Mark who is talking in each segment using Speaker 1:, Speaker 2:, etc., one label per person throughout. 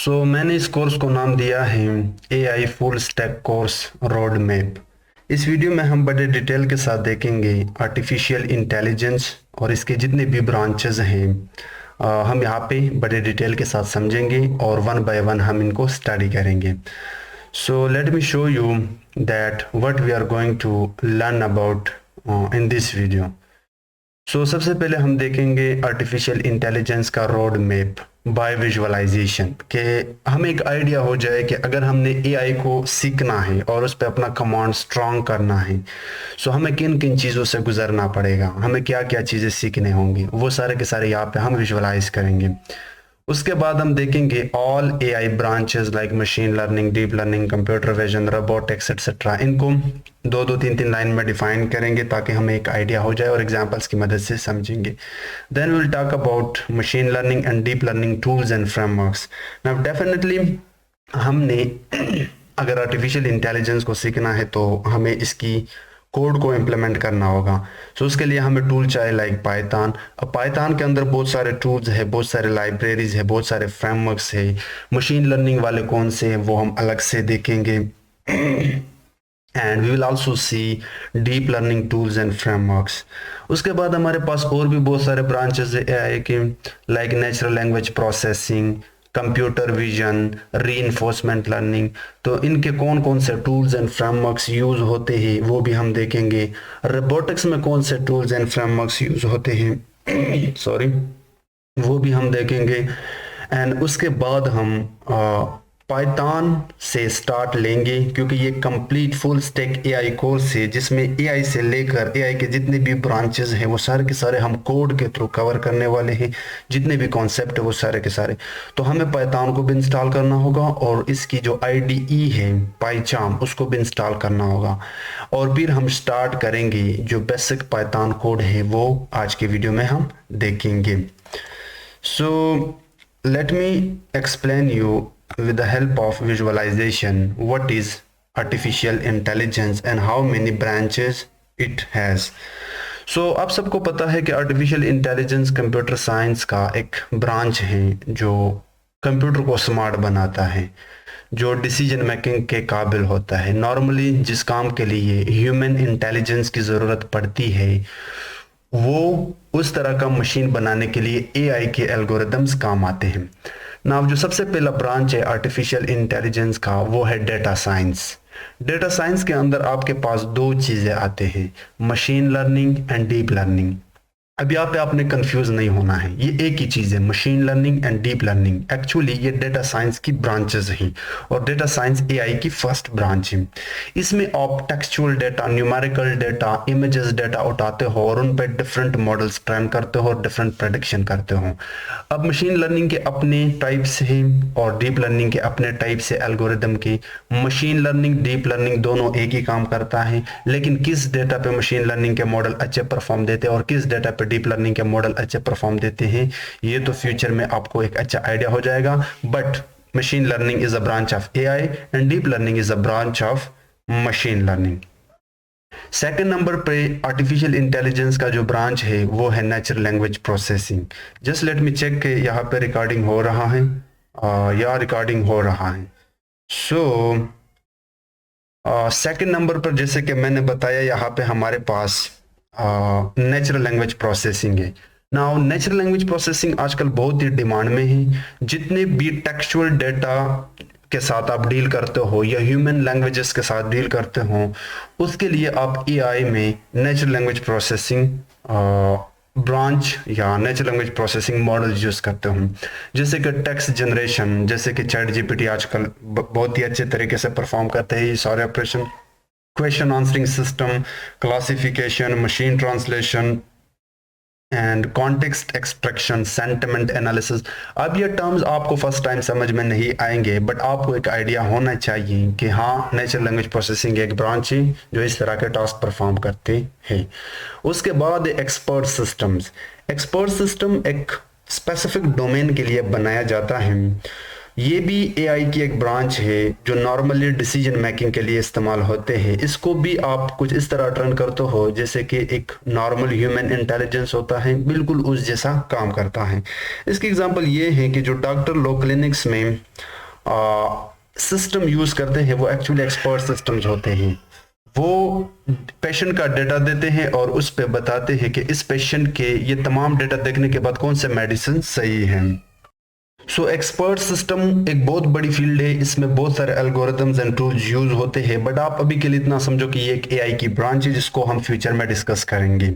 Speaker 1: मैंने इस कोर्स को नाम दिया है AI full stack course road map. इस वीडियो में हम बड़े डिटेल के साथ देखेंगे आर्टिफिशियल इंटेलिजेंस और इसके जितने भी ब्रांचेस हैं। हम यहाँ पे बड़े डिटेल के साथ समझेंगे और वन बाय वन हम इनको स्टडी करेंगे। So let me show you that what we are going to learn about in this video. सबसे पहले हम देखेंगे आर्टिफिशियल इंटेलिजेंस का रोड मैप बाय विजुअलाइजेशन के हमें एक आइडिया हो जाए कि अगर हमने एआई को सीखना है और उस पर अपना कमांड स्ट्रांग करना है, हमें किन किन चीज़ों से गुजरना पड़ेगा, हमें क्या क्या चीज़ें सीखने होंगी, वो सारे के सारे यहाँ पे हम विजुअलाइज करेंगे। उसके बाद हम देखेंगे all AI branches like machine learning, deep learning, computer vision, robotics etcetera. इनको दो दो तीन तीन लाइन में डिफाइन करेंगे ताकि हमें एक आइडिया हो जाए और एग्जांपल्स की मदद से समझेंगे। Then will talk about machine learning and deep learning tools and frameworks. Now definitely हमने अगर आर्टिफिशियल इंटेलिजेंस को सीखना है तो हमें इसकी कोड को इम्प्लीमेंट करना होगा। उसके लिए हमें टूल चाहिए लाइक पाइथन। अब पाइथन के अंदर बहुत सारे टूल्स है, बहुत सारे लाइब्रेरीज है, बहुत सारे फ्रेमवर्क्स है। मशीन लर्निंग वाले कौन से हैं वो हम अलग से देखेंगे। And we will also see deep learning tools and frameworks. उसके बाद हमारे पास और भी बहुत सारे ब्रांचेस है एआई के, like natural language processing, computer vision, reinforcement learning. तो इनके कौन कौन से टूल्स एंड फ्रेमवर्क्स यूज होते हैं वो भी हम देखेंगे। रोबोटिक्स में कौन से टूल्स एंड फ्रेमवर्क्स यूज होते हैं सॉरी, वो भी हम देखेंगे। एंड उसके बाद हम पाइथन से स्टार्ट लेंगे क्योंकि ये complete full stack AI course है जिसमें एआई से लेकर एआई के जितने भी ब्रांचेस हैं वो सारे के सारे हम कोड के थ्रू कवर करने वाले हैं। जितने भी कॉन्सेप्ट है वो सारे के सारे, तो हमें पाइथन को भी इंस्टॉल करना होगा और इसकी जो आईडीई है पाइचाम उसको भी इंस्टॉल करना होगा। और फिर हम स्टार्ट करेंगे जो बेसिक पाइथन कोड है वो आज के वीडियो में हम देखेंगे। Late me explain you with the help of visualization what is artificial intelligence and how many branches it has. आप सबको पता है कि आर्टिफिशियल इंटेलिजेंस कंप्यूटर साइंस का एक ब्रांच है जो कंप्यूटर को स्मार्ट बनाता है, जो डिसीजन मेकिंग के काबिल होता है। नॉर्मली जिस काम के लिए ह्यूमन इंटेलिजेंस की ज़रूरत पड़ती है वो उस तरह का मशीन बनाने के लिए एआई के एल्गोरिदम्स काम आते हैं। नाउ जो सबसे पहला ब्रांच है आर्टिफिशियल इंटेलिजेंस का वो है डेटा साइंस। डेटा साइंस के अंदर आपके पास दो चीज़ें आते हैं, machine learning and deep learning. अब यहाँ पे आपने कंफ्यूज नहीं होना है, ये एक ही चीज़ है, machine learning and deep learning. Actually ये डेटा साइंस की ब्रांचेस हैं और डेटा साइंस एआई की फर्स्ट ब्रांच है। इसमें आप textual data, numerical data, images data उठाते हो और उन पर डिफरेंट मॉडल्स ट्रेन करते हो और डिफरेंट प्रेडिक्शन करते हो। अब मशीन लर्निंग के अपने टाइप्स हैं और डीप लर्निंग के अपने टाइप से एल्गोरिदम के। मशीन लर्निंग, डीप लर्निंग दोनों एक ही काम करता है, लेकिन किस डेटा पे मशीन लर्निंग के मॉडल अच्छे परफॉर्म देते हैं और किस डेटा पे डीप लर्निंग के मॉडल अच्छे परफॉर्म देते हैं ये तो फ्यूचर में आपको एक अच्छा आइडिया हो जाएगा। But machine learning is a branch of AI and deep learning is a branch of machine learning. Second number पे आर्टिफिशियल इंटेलिजेंस का जो ब्रांच है वो है natural language processing. Just let me check के यहाँ पे रिकॉर्डिंग हो रहा है या रिकॉर्डिंग हो रहा है। सेकंड नंबर पर जैसे कि मैंने बताया यहाँ पे हमारे पास नेचुरल लैंग्वेज प्रोसेसिंग है। नाउ नेचुरल लैंग्वेज प्रोसेसिंग आजकल बहुत ही डिमांड में है। जितने भी टेक्सचुअल डेटा के साथ आप डील करते हो या ह्यूमन लैंग्वेजेस के साथ डील करते हो उसके लिए आप एआई में नेचुरल लैंग्वेज प्रोसेसिंग ब्रांच या natural language processing model use करते हो। जैसे कि टेक्स्ट जनरेशन, जैसे कि चैट जीपीटी आजकल बहुत ही अच्छे तरीके से परफॉर्म करते हैं ये सारे operation. Question answering system, classification, machine translation and context extraction, sentiment analysis. अब ये टर्म्स आपको फर्स्ट टाइम समझ में नहीं आएंगे बट आपको एक आइडिया होना चाहिए कि हाँ नेचुरल लैंग्वेज प्रोसेसिंग एक ब्रांच है जो इस तरह के टास्क परफॉर्म करते हैं। उसके बाद एक्सपर्ट सिस्टम्स। एक्सपर्ट सिस्टम एक स्पेसिफिक डोमेन के लिए बनाया जाता है। ये भी एआई की एक ब्रांच है जो नॉर्मली डिसीजन मेकिंग के लिए इस्तेमाल होते हैं। इसको भी आप कुछ इस तरह ट्रेन करते हो जैसे कि एक नॉर्मल ह्यूमन इंटेलिजेंस होता है, बिल्कुल उस जैसा काम करता है। इसकी एग्जांपल ये है कि जो डॉक्टर लोग क्लिनिक्स में सिस्टम यूज करते हैं वो एक्चुअली एक्सपर्ट सिस्टम्स होते हैं। वो पेशेंट का डेटा देते हैं और उस पे बताते हैं कि इस पेशेंट के ये तमाम डेटा देखने के बाद कौन से मेडिसिन सही है। सो एक्सपर्ट सिस्टम एक बहुत बड़ी फील्ड है, इसमें बहुत सारे एल्गोरिथम्स एंड टूल्स यूज होते हैं, बट आप अभी के लिए इतना समझो कि ये एक एआई की ब्रांच है जिसको हम फ्यूचर में डिस्कस करेंगे।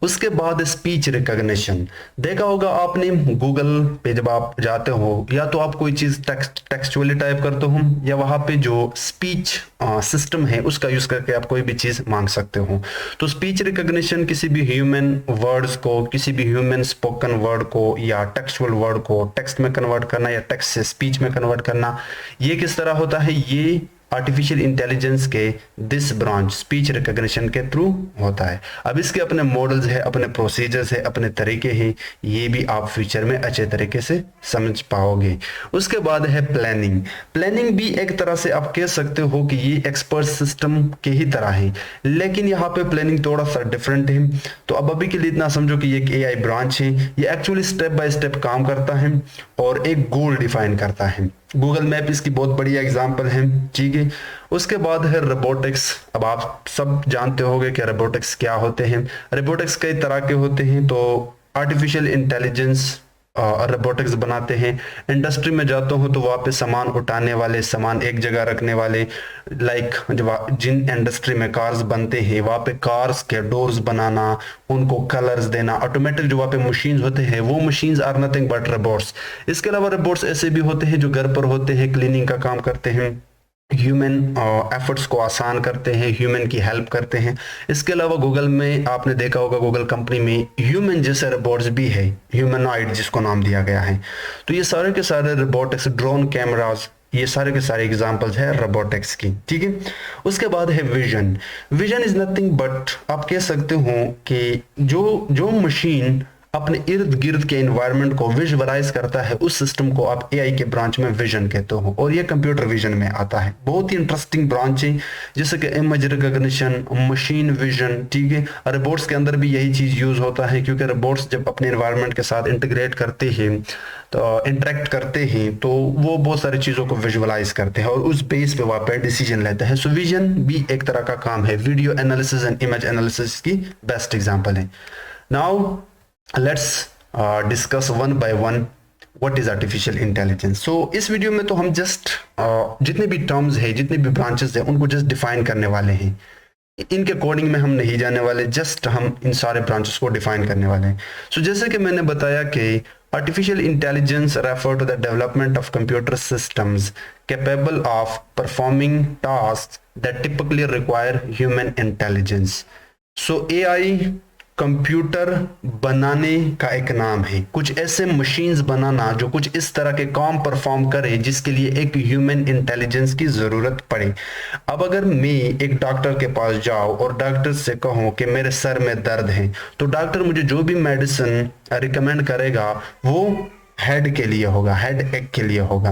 Speaker 1: उसके बाद स्पीच रिकॉग्निशन। देखा होगा आपने गूगल पे जब आप जाते हो या तो आप कोई चीज टेक्सचुअली टाइप करते हो या वहां पे जो स्पीच सिस्टम है उसका यूज करके आप कोई भी चीज मांग सकते हो। तो स्पीच रिकॉग्निशन किसी भी ह्यूमन वर्ड्स को, किसी भी ह्यूमन स्पोकन वर्ड को या टेक्सचुअल वर्ड को टेक्स्ट में कन्वर्ट करना या टेक्स्ट से स्पीच में कन्वर्ट करना, ये किस तरह होता है, ये आर्टिफिशियल इंटेलिजेंस के दिस ब्रांच स्पीच रिकॉग्निशन के थ्रू होता है। अब इसके अपने मॉडल्स है, अपने प्रोसीजर्स है, अपने तरीके हैं, ये भी आप फ्यूचर में अच्छे तरीके से समझ पाओगे। उसके बाद है प्लानिंग। प्लानिंग भी एक तरह से आप कह सकते हो कि ये एक्सपर्ट सिस्टम के ही तरह है, लेकिन यहाँ पे प्लानिंग थोड़ा सा डिफरेंट है। तो अब अभी के लिए इतना समझो कि ये एक एआई ब्रांच है, ये एक्चुअली स्टेप बाय स्टेप काम करता है और एक गोल डिफाइन करता है। गूगल मैप इसकी बहुत बढ़िया एग्जांपल है, ठीक है। उसके बाद है रोबोटिक्स। अब आप सब जानते होंगे कि रोबोटिक्स क्या होते हैं। रोबोटिक्स कई तरह के होते हैं, तो आर्टिफिशियल इंटेलिजेंस रोबोटिक्स बनाते हैं। इंडस्ट्री में जाते हो तो वहाँ पे सामान उठाने वाले, सामान एक जगह रखने वाले, लाइक जिन इंडस्ट्री में कार्स बनते हैं वहाँ पे कार्स के डोर्स बनाना, उनको कलर्स देना, ऑटोमेटिक जो वहाँ पे मशीन्स होते हैं वो machines are nothing but robots. इसके अलावा रोबोट्स ऐसे भी होते हैं जो घर पर होते हैं, क्लीनिंग का काम करते हैं, ह्यूमन एफर्ट्स को आसान करते हैं, ह्यूमन की हेल्प करते हैं। इसके अलावा गूगल में आपने देखा होगा, गूगल कंपनी में ह्यूमन जैसे रोबोट्स भी है, ह्यूमनॉइड जिसको नाम दिया गया है। तो ये सारे के सारे रोबोटिक्स, ड्रोन कैमराज, ये सारे के सारे एग्जांपल्स है रोबोटिक्स की, ठीक है। उसके बाद है vision. Vision is nothing but आप कह सकते हो कि जो मशीन अपने इर्द गिर्द के एनवायरनमेंट को विजुअलाइज करता है, उस सिस्टम को आप एआई के ब्रांच में विजन कहते हो, और ये कंप्यूटर विजन में आता है। बहुत ही इंटरेस्टिंग ब्रांच है, जैसे कि इमेज रिकॉग्निशन, मशीन विजन, ठीक है। रोबोट्स के अंदर भी यही चीज यूज होता है, क्योंकि रोबोट्स जब अपने एनवायरनमेंट के साथ इंटीग्रेट करते हैं, तो इंटरेक्ट करते हैं, तो वो बहुत सारी चीजों को विजुअलाइज करते हैं और उस बेस पे वहां पे डिसीजन लेते हैं। सो विजन भी एक तरह का काम है। Video analysis and image analysis की बेस्ट एग्जांपल है। Now let's discuss one by one what is artificial intelligence. So इस वीडियो में तो हम जस्ट जितने भी टर्म्स है, जितने भी ब्रांचेस है, उनको जस्ट डिफाइन करने वाले हैं। इनके कोडिंग में हम नहीं जाने वाले, जस्ट हम इन सारे ब्रांचेस को डिफाइन करने वाले हैं। सो जैसे कि मैंने बताया कि artificial intelligence refer to the development of computer systems capable of performing task that typically require human intelligence. So AI computer बनाने का एक नाम है, कुछ ऐसे मशीन्स बनाना जो कुछ इस तरह के काम परफॉर्म करे जिसके लिए एक ह्यूमन इंटेलिजेंस की जरूरत पड़े। अब अगर मैं एक डॉक्टर के पास जाऊं और डॉक्टर से कहूं कि मेरे सर में दर्द है, तो डॉक्टर मुझे जो भी मेडिसिन रिकमेंड करेगा वो हेड के लिए होगा, हेड एक के लिए होगा।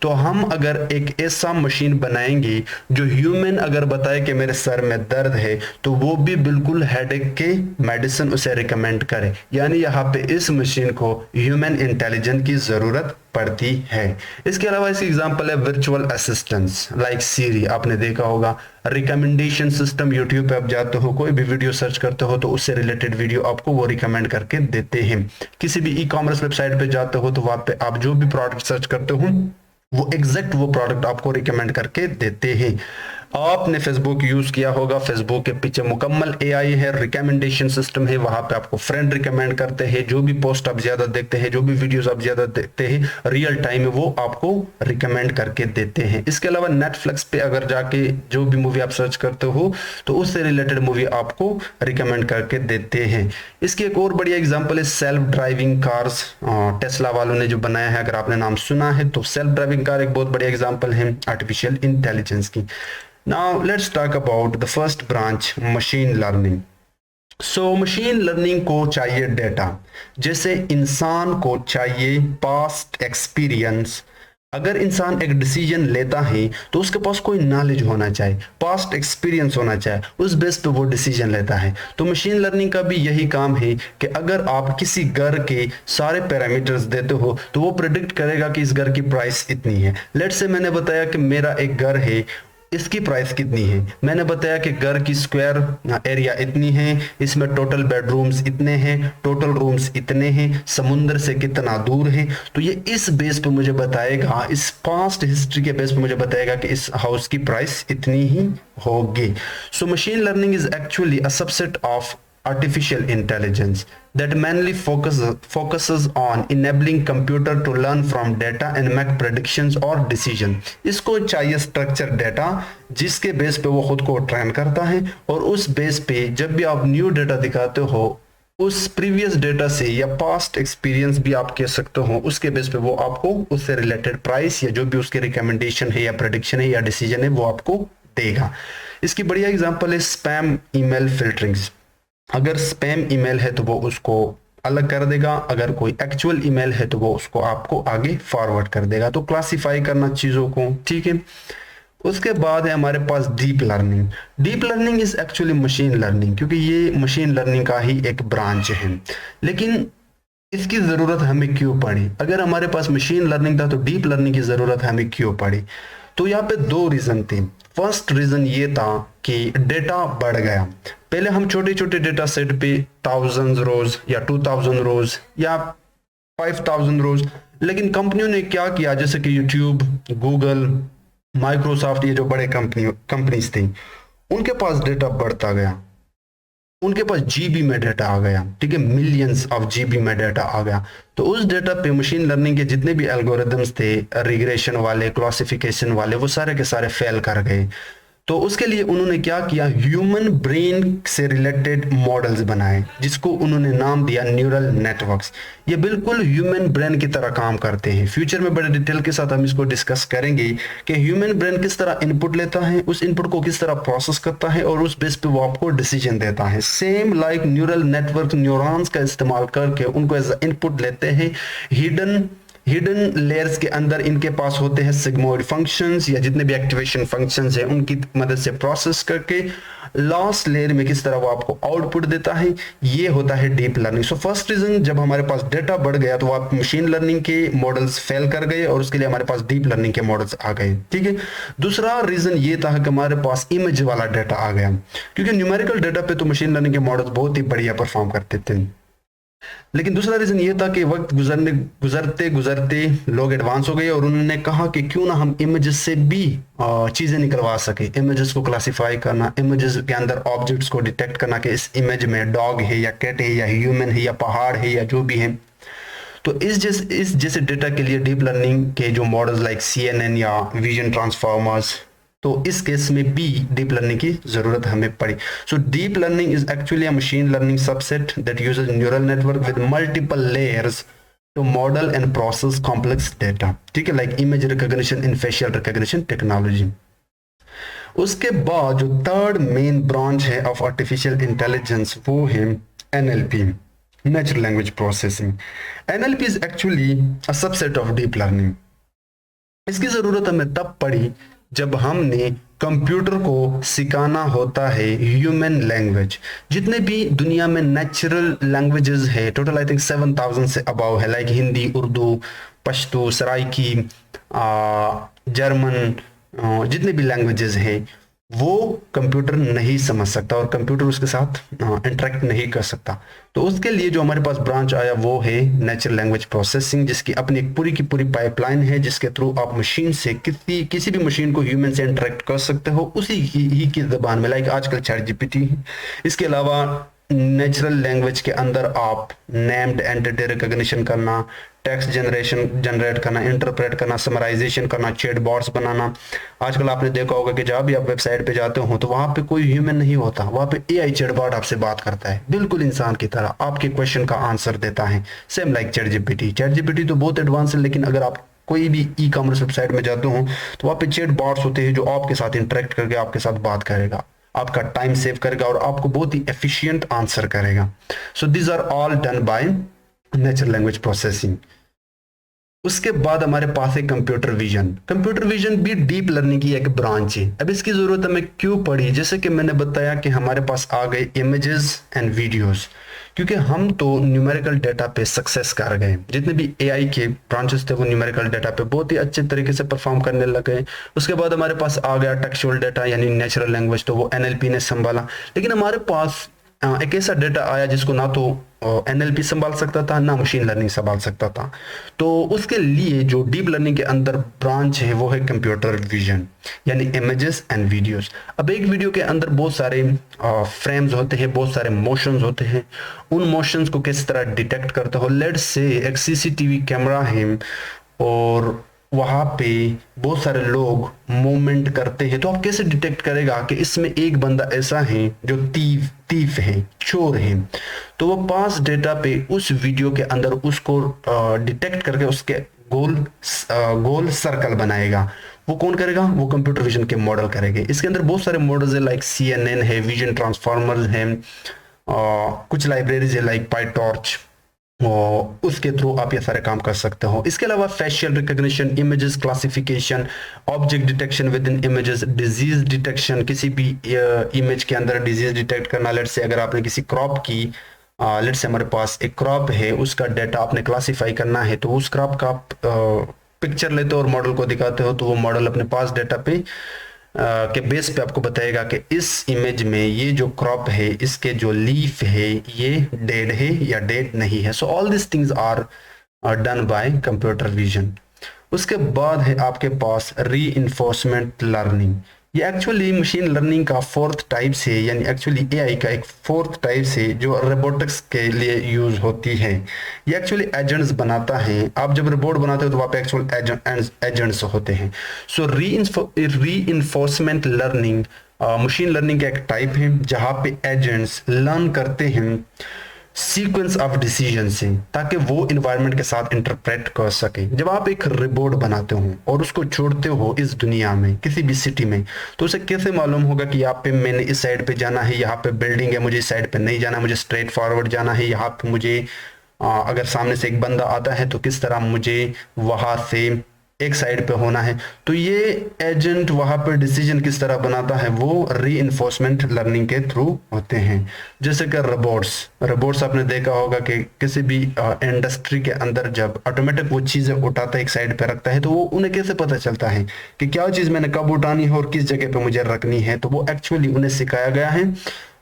Speaker 1: तो हम अगर एक ऐसा मशीन बनाएंगे जो ह्यूमन अगर बताए कि मेरे सर में दर्द है, तो वो भी बिल्कुल हेड एक के मेडिसिन उसे रिकमेंड करे, यानी यहाँ पे इस मशीन को ह्यूमन इंटेलिजेंस की जरूरत पड़ती है। इसके अलावा इसकी एग्जांपल है वर्चुअल असिस्टेंट्स लाइक सीरी। आपने देखा होगा रिकमेंडेशन सिस्टम, यूट्यूब पे आप जाते हो, कोई भी वीडियो सर्च करते हो तो उससे रिलेटेड वीडियो आपको वो रिकमेंड करके देते हैं। किसी भी ई कॉमर्स वेबसाइट पे जाते हो तो वहां पे आप जो भी प्रोडक्ट सर्च करते हो वो एग्जैक्ट वो प्रोडक्ट आपको रिकमेंड करके देते हैं। आपने फेसबुक यूज किया होगा, फेसबुक के पीछे मुकम्मल एआई है, रिकमेंडेशन सिस्टम है, वहां पे आपको फ्रेंड रिकमेंड करते हैं, जो भी पोस्ट आप ज्यादा देखते हैं, जो भी वीडियोस आप ज्यादा देखते हैं, रियल टाइम में वो आपको रिकमेंड करके देते हैं। इसके अलावा नेटफ्लिक्स पे अगर जाके जो भी मूवी आप सर्च करते हो तो उससे रिलेटेड मूवी आपको रिकमेंड करके देते हैं। इसकी एक और बढ़िया एग्जाम्पल है सेल्फ ड्राइविंग कार्स। टेस्ला वालों ने जो बनाया है, अगर आपने नाम सुना है, तो सेल्फ ड्राइविंग कार एक बहुत बढ़िया एग्जाम्पल है आर्टिफिशियल इंटेलिजेंस की। Now let's talk about the first branch, machine learning. So machine learning को चाहिए डेटा, जैसे इंसान को चाहिए पास्ट एक्सपीरियंस, अगर इंसान एक डिसीजन लेता है तो उसके पास कोई नॉलेज होना चाहिए, पास्ट एक्सपीरियंस होना चाहिए, उस बेस पे वो डिसीजन लेता है। तो मशीन लर्निंग का भी यही काम है कि अगर आप किसी घर के सारे पैरामीटर्स देते हो तो वो प्रिडिक्ट करेगा कि इस घर की प्राइस इतनी है। लेट्स से मैंने बताया कि मेरा एक घर है, इसकी प्राइस कितनी है, मैंने बताया कि घर की स्क्वायर एरिया इतनी है, इसमें टोटल बेडरूम्स इतने हैं, टोटल रूम्स इतने हैं, समुद्र से कितना दूर है। तो ये इस बेस पे मुझे बताएगा, इस पास्ट हिस्ट्री के बेस पे मुझे बताएगा कि इस हाउस की प्राइस इतनी ही होगी। So machine learning is actually a subset of artificial intelligence that mainly focuses on enabling computer to learn from data and make predictions or decision। इसको चाहिए स्ट्रक्चर डेटा जिसके बेस पे वो खुद को ट्रेन करता है, और उस बेस पे जब भी आप न्यू डेटा दिखाते हो उस प्रीवियस डेटा से या पास्ट एक्सपीरियंस भी आप कह सकते हो, उसके बेस पे वो आपको उससे रिलेटेड प्राइस या जो भी उसके रिकमेंडेशन है या प्रेडिक्शन है या डिसीजन है वो आपको देगा। इसकी बढ़िया एग्जांपल है स्पैम ईमेल फिल्टरिंग्स। अगर स्पैम ईमेल है तो वो उसको अलग कर देगा, अगर कोई एक्चुअल ईमेल है तो वो उसको आपको आगे फॉरवर्ड कर देगा। तो क्लासिफाई करना चीजों को, ठीक है। उसके बाद है हमारे पास deep learning. Deep learning is actually machine learning, क्योंकि ये मशीन लर्निंग का ही एक ब्रांच है। लेकिन इसकी जरूरत हमें क्यों पड़ी? अगर हमारे पास मशीन लर्निंग था तो डीप लर्निंग की जरूरत हमें क्यों पड़ी? तो यहाँ पे दो रीजन थे। फर्स्ट रीजन ये था कि डेटा बढ़ गया। पहले हम छोटे छोटे डेटा सेट पे 1000 रोज या 2000 रोज या 5000 रोज, लेकिन कंपनियों ने क्या किया, जैसे कि यूट्यूब, गूगल, माइक्रोसॉफ्ट, ये जो बड़े कंपनीज थी, उनके पास डेटा बढ़ता गया, उनके पास जीबी में डेटा आ गया, ठीक है, मिलियंस ऑफ जीबी में डेटा आ गया। तो उस डेटा पे मशीन लर्निंग के जितने भी एल्गोरिदम्स थे, रिग्रेशन वाले, क्लासिफिकेशन वाले, वो सारे के सारे फेल कर गए। तो उसके लिए उन्होंने क्या किया, ह्यूमन ब्रेन से रिलेटेड मॉडल्स बनाए जिसको उन्होंने नाम दिया न्यूरल नेटवर्क्स। ये बिल्कुल ह्यूमन ब्रेन की तरह काम करते हैं। फ्यूचर में बड़े डिटेल के साथ हम इसको डिस्कस करेंगे कि ह्यूमन ब्रेन किस तरह इनपुट लेता है, उस इनपुट को किस तरह प्रोसेस करता है और उस बेस पे वो आपको डिसीजन देता है। Same like neural network neurons का इस्तेमाल करके उनको एज इनपुट लेते हैं। हिडन लेयर्स के अंदर इनके पास होते हैं सिग्मोइड फंक्शंस या जितने भी एक्टिवेशन फंक्शंस हैं, उनकी मदद से प्रोसेस करके लास्ट लेयर में किस तरह वो आपको आउटपुट देता है, ये होता है deep learning. So first reason, जब हमारे पास डेटा बढ़ गया तो आप मशीन लर्निंग के मॉडल्स फेल कर गए और उसके लिए हमारे पास डीप लर्निंग के मॉडल्स आ गए, ठीक है। दूसरा रीजन ये था कि हमारे पास इमेज वाला डेटा आ गया, क्योंकि न्यूमेरिकल डेटा पे तो मशीन लर्निंग के मॉडल्स बहुत ही बढ़िया परफॉर्म करते थे। लेकिन दूसरा रीजन ये था कि वक्त गुजरते गुजरते लोग एडवांस हो गए और उन्होंने कहा कि क्यों ना हम इमेजेस से भी चीजें निकलवा सके। इमेजेस को क्लासिफाई करना, इमेजेस के अंदर ऑब्जेक्ट्स को डिटेक्ट करना कि इस इमेज में डॉग है या कैट है या ह्यूमन है या पहाड़ है या जो भी है। तो इस जैसे डेटा के लिए डीप लर्निंग के जो मॉडल्स लाइक CNN या विजन ट्रांसफॉर्मर्स, तो इस केस में भी डीप लर्निंग की जरूरत हमें पड़ी। So deep learning is actually a machine learning subset that uses neural network with multiple layers to model and process complex data, ठीक है, like image recognition in facial recognition technology. उसके बाद जो third main branch है of artificial intelligence वो है NLP, natural language processing. NLP is actually a subset of deep learning. इसकी जरूरत हमें तब पड़ी जब हमने कंप्यूटर को सिखाना होता है ह्यूमन लैंग्वेज। जितने भी दुनिया में नेचुरल लैंग्वेजेस है, टोटल आई थिंक 7000 से अबव है, लाइक हिंदी, उर्दू, पश्तो, सराइकी, जर्मन, जितने भी लैंग्वेजेस हैं वो कंप्यूटर नहीं समझ सकता और कंप्यूटर उसके साथ इंटरेक्ट नहीं कर सकता। तो उसके लिए जो हमारे पास ब्रांच आया वो है नेचुरल लैंग्वेज प्रोसेसिंग, जिसकी अपनी एक पूरी की पूरी पाइपलाइन है जिसके थ्रू आप मशीन से किसी भी मशीन को ह्यूमन से इंटरेक्ट कर सकते हो उसी ही की जबान में, लाइक आजकल ChatGPT है। इसके अलावा नेचुरल लैंग्वेज के अंदर आप नेम्ड एंटिटी रिकॉग्निशन करना, टेक्स्ट जनरेट करना, इंटरप्रेट करना, समराइजेशन करना, चैट बॉट्स बनाना। आजकल आपने देखा होगा कि जब भी आप वेबसाइट पे जाते हो तो वहां पे कोई ह्यूमन नहीं होता, वहां पे AI चैट बॉट आपसे बात करता है, बिल्कुल इंसान की तरह आपके क्वेश्चन का आंसर देता है, सेम लाइक ChatGPT तो बहुत एडवांस है, लेकिन अगर आप कोई भी ई-कॉमर्स वेबसाइट में जाते हो तो वहां पे चैट बॉट्स होते हैं जो आपके साथ इंटरेक्ट करके आपके साथ बात करेगा, आपका टाइम सेव करेगा और आपको बहुत ही एफिशिएंट आंसर करेगा। So these are all done by natural language processing. उसके बाद हमारे पास है कंप्यूटर विजन। कंप्यूटर विजन भी डीप लर्निंग की एक ब्रांच है। अब इसकी जरूरत हमें क्यों पड़ी? जैसे कि मैंने बताया कि हमारे पास आ गए इमेजेस एंड वीडियोस, क्योंकि हम तो न्यूमेरिकल डेटा पे सक्सेस कर गए। जितने भी एआई के ब्रांचेस थे वो न्यूमेरिकल डेटा पे बहुत ही अच्छे तरीके से परफॉर्म करने लग गए। उसके बाद हमारे पास आ गया टेक्सचुअल डेटा यानी नेचुरल लैंग्वेज, तो वो एनएलपी ने संभाला। लेकिन हमारे पास एक ऐसा डेटा आया जिसको ना तो एनएलपी संभाल सकता था ना मशीन लर्निंग संभाल सकता था। तो उसके लिए जो डीप लर्निंग के अंदर ब्रांच है वो है कंप्यूटर विजन यानी इमेजेस एंड वीडियोस। अब एक वीडियो के अंदर बहुत सारे फ्रेम्स होते हैं, बहुत सारे मोशंस होते हैं। उन मोशंस को किस तरह डिटेक्ट करता हो? लेट्स से एक सीसीटीवी कैमरा है और वहां पे बहुत सारे लोग मूवमेंट करते हैं, तो आप कैसे डिटेक्ट करेगा कि इसमें एक बंदा ऐसा है जो तीफ है, चोर है? तो वो पास डेटा पे उस वीडियो के अंदर उसको डिटेक्ट करके उसके गोल सर्कल बनाएगा। वो कौन करेगा? वो कंप्यूटर विजन के मॉडल करेंगे। इसके अंदर बहुत सारे मॉडल्स है, लाइक CNN है, विजन ट्रांसफॉर्मर्स है, कुछ लाइब्रेरीज है लाइक पाइटॉर्च, और उसके थ्रू आप ये सारे काम कर सकते हो। इसके अलावा facial recognition, images classification, object detection with in images, disease detection, किसी भी इमेज के अंदर डिजीज डिटेक्ट करना। लेट्स से अगर आपने किसी क्रॉप की लेट्स से हमारे पास एक क्रॉप है, उसका डाटा आपने क्लासिफाई करना है, तो उस क्रॉप का पिक्चर लेते हो और मॉडल को दिखाते हो, तो वो मॉडल अपने पास डेटा पे के बेस पे आपको बताएगा कि इस इमेज में ये जो क्रॉप है, इसके जो लीफ है ये डेड है या डेड नहीं है। So all this things are done by computer vision. उसके बाद है आपके पास री इन्फोर्समेंट लर्निंग। ये एक्चुअली मशीन लर्निंग का फोर्थ टाइप से, यानी एक्चुअली एआई का एक फोर्थ टाइप से जो रोबोटिक्स के लिए यूज होती है। ये एक्चुअली एजेंट्स बनाता है। आप जब रोबोट बनाते हो तो वहाँ पे एक्चुअल एजेंट्स होते हैं। सो री इन्फोर्समेंट लर्निंग मशीन लर्निंग का एक टाइप है जहाँ पे एजेंट्स लर्न करते हैं सीक्वेंस ऑफ डिसीजन से, ताकि वो इन्वायरमेंट के साथ इंटरप्रेट कर सके। जब आप एक रिपोर्ट बनाते हो और उसको छोड़ते हो इस दुनिया में किसी भी सिटी में, तो उसे कैसे मालूम होगा कि यहाँ पे मैंने इस साइड पे जाना है, यहाँ पे बिल्डिंग है, मुझे इस साइड पे नहीं जाना, मुझे स्ट्रेट फॉरवर्ड जाना है, यहाँ पे मुझे अगर सामने से एक बंदा आता है तो किस तरह मुझे वहां से एक साइड पे होना है। तो ये एजेंट वहां पर डिसीजन किस तरह बनाता है, वो री इन्फोर्समेंट लर्निंग के थ्रू होते हैं। जैसे कि रोबोट्स आपने देखा होगा कि किसी भी इंडस्ट्री के अंदर जब ऑटोमेटिक वो चीजें उठाता है, एक साइड पे रखता है, तो वो उन्हें कैसे पता चलता है कि क्या चीज मैंने कब उठानी है और किस जगह पे मुझे रखनी है? तो वो एक्चुअली उन्हें सिखाया गया है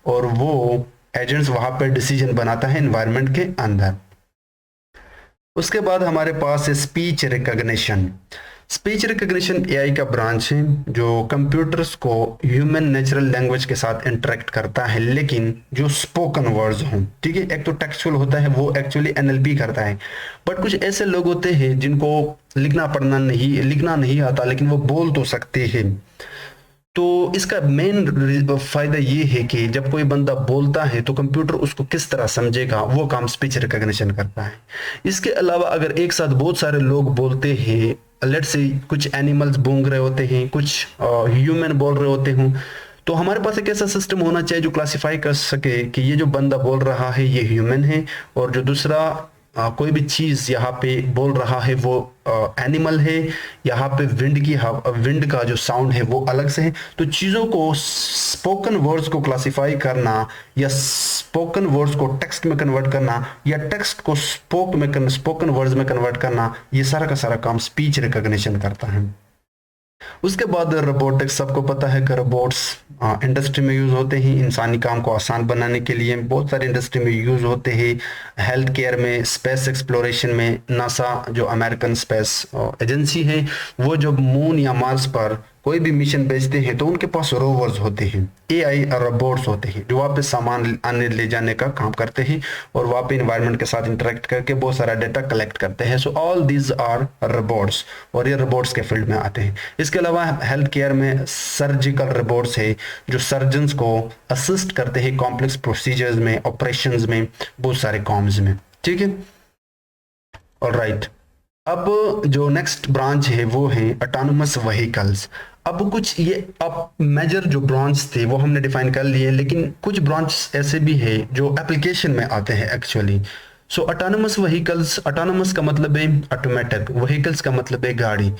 Speaker 1: और वो एजेंट्स वहां पर डिसीजन बनाता है एनवायरनमेंट के अंदर। उसके बाद हमारे पास है speech recognition. Speech recognition AI का ब्रांच है जो कंप्यूटर्स को ह्यूमन नेचुरल लैंग्वेज के साथ इंटरेक्ट करता है, लेकिन जो स्पोकन वर्ड्स हों, ठीक है। एक तो टेक्सचुअल होता है, वो एक्चुअली एनएलपी करता है, बट कुछ ऐसे लोग होते हैं जिनको लिखना नहीं आता, लेकिन वो बोल तो सकते हैं। तो इसका मेन फायदा ये है कि जब कोई बंदा बोलता है तो कंप्यूटर उसको किस तरह समझेगा, वो काम स्पीच रिकॉग्निशन करता है। इसके अलावा अगर एक साथ बहुत सारे लोग बोलते हैं, लेट्स से कुछ एनिमल्स बूंग रहे होते हैं, कुछ ह्यूमन बोल रहे होते हों, तो हमारे पास एक ऐसा सिस्टम होना चाहिए जो क्लासिफाई कर सके कि ये जो बंदा बोल रहा है ये ह्यूमन है, और जो दूसरा कोई भी चीज यहाँ पे बोल रहा है वो एनिमल है। यहाँ पे विंड का जो साउंड है वो अलग से है। तो चीजों को, स्पोकन वर्ड्स को क्लासिफाई करना या स्पोकन वर्ड्स को टेक्स्ट में कन्वर्ट करना या टेक्स्ट को स्पोकन वर्ड्स में कन्वर्ट करना, ये सारा का सारा काम स्पीच रिकॉग्निशन करता है। उसके बाद रोबोटिक्स, सबको पता है कि रोबोट्स इंडस्ट्री में यूज होते हैं इंसानी काम को आसान बनाने के लिए। बहुत सारी इंडस्ट्री में यूज होते हैं, हेल्थ केयर में, स्पेस एक्सप्लोरेशन में। नासा जो अमेरिकन स्पेस एजेंसी है, वो जब मून या मार्स पर कोई भी मिशन भेजते हैं तो उनके पास रोवर्स होते हैं, एआई और रोबोट्स होते हैं जो वहाँ पे सामान आने ले जाने का काम करते हैं और वहाँ पे इन्वायरमेंट के साथ इंटरेक्ट करके बहुत सारा डेटा कलेक्ट करते हैं। So all these are robots, और ये रोबोट्स के फील्ड में आते हैं। इसके अलावा हेल्थ केयर में सर्जिकल रोबोट्स है जो सर्जन्स को असिस्ट करते हैं कॉम्प्लेक्स प्रोसीजर्स में, ऑपरेशंस में, बहुत सारे कॉम्स में, ठीक है। ऑलराइट, अब जो नेक्स्ट ब्रांच है वो है ऑटोनोमस व्हीकल्स। अब कुछ ये अब मेजर जो ब्रांच थे वो हमने डिफाइन कर लिए, लेकिन कुछ ब्रांच ऐसे भी है जो एप्लीकेशन में आते हैं actually. So autonomous vehicles, autonomous का मतलब है ऑटोमेटिक, व्हीकल्स का मतलब है गाड़ी।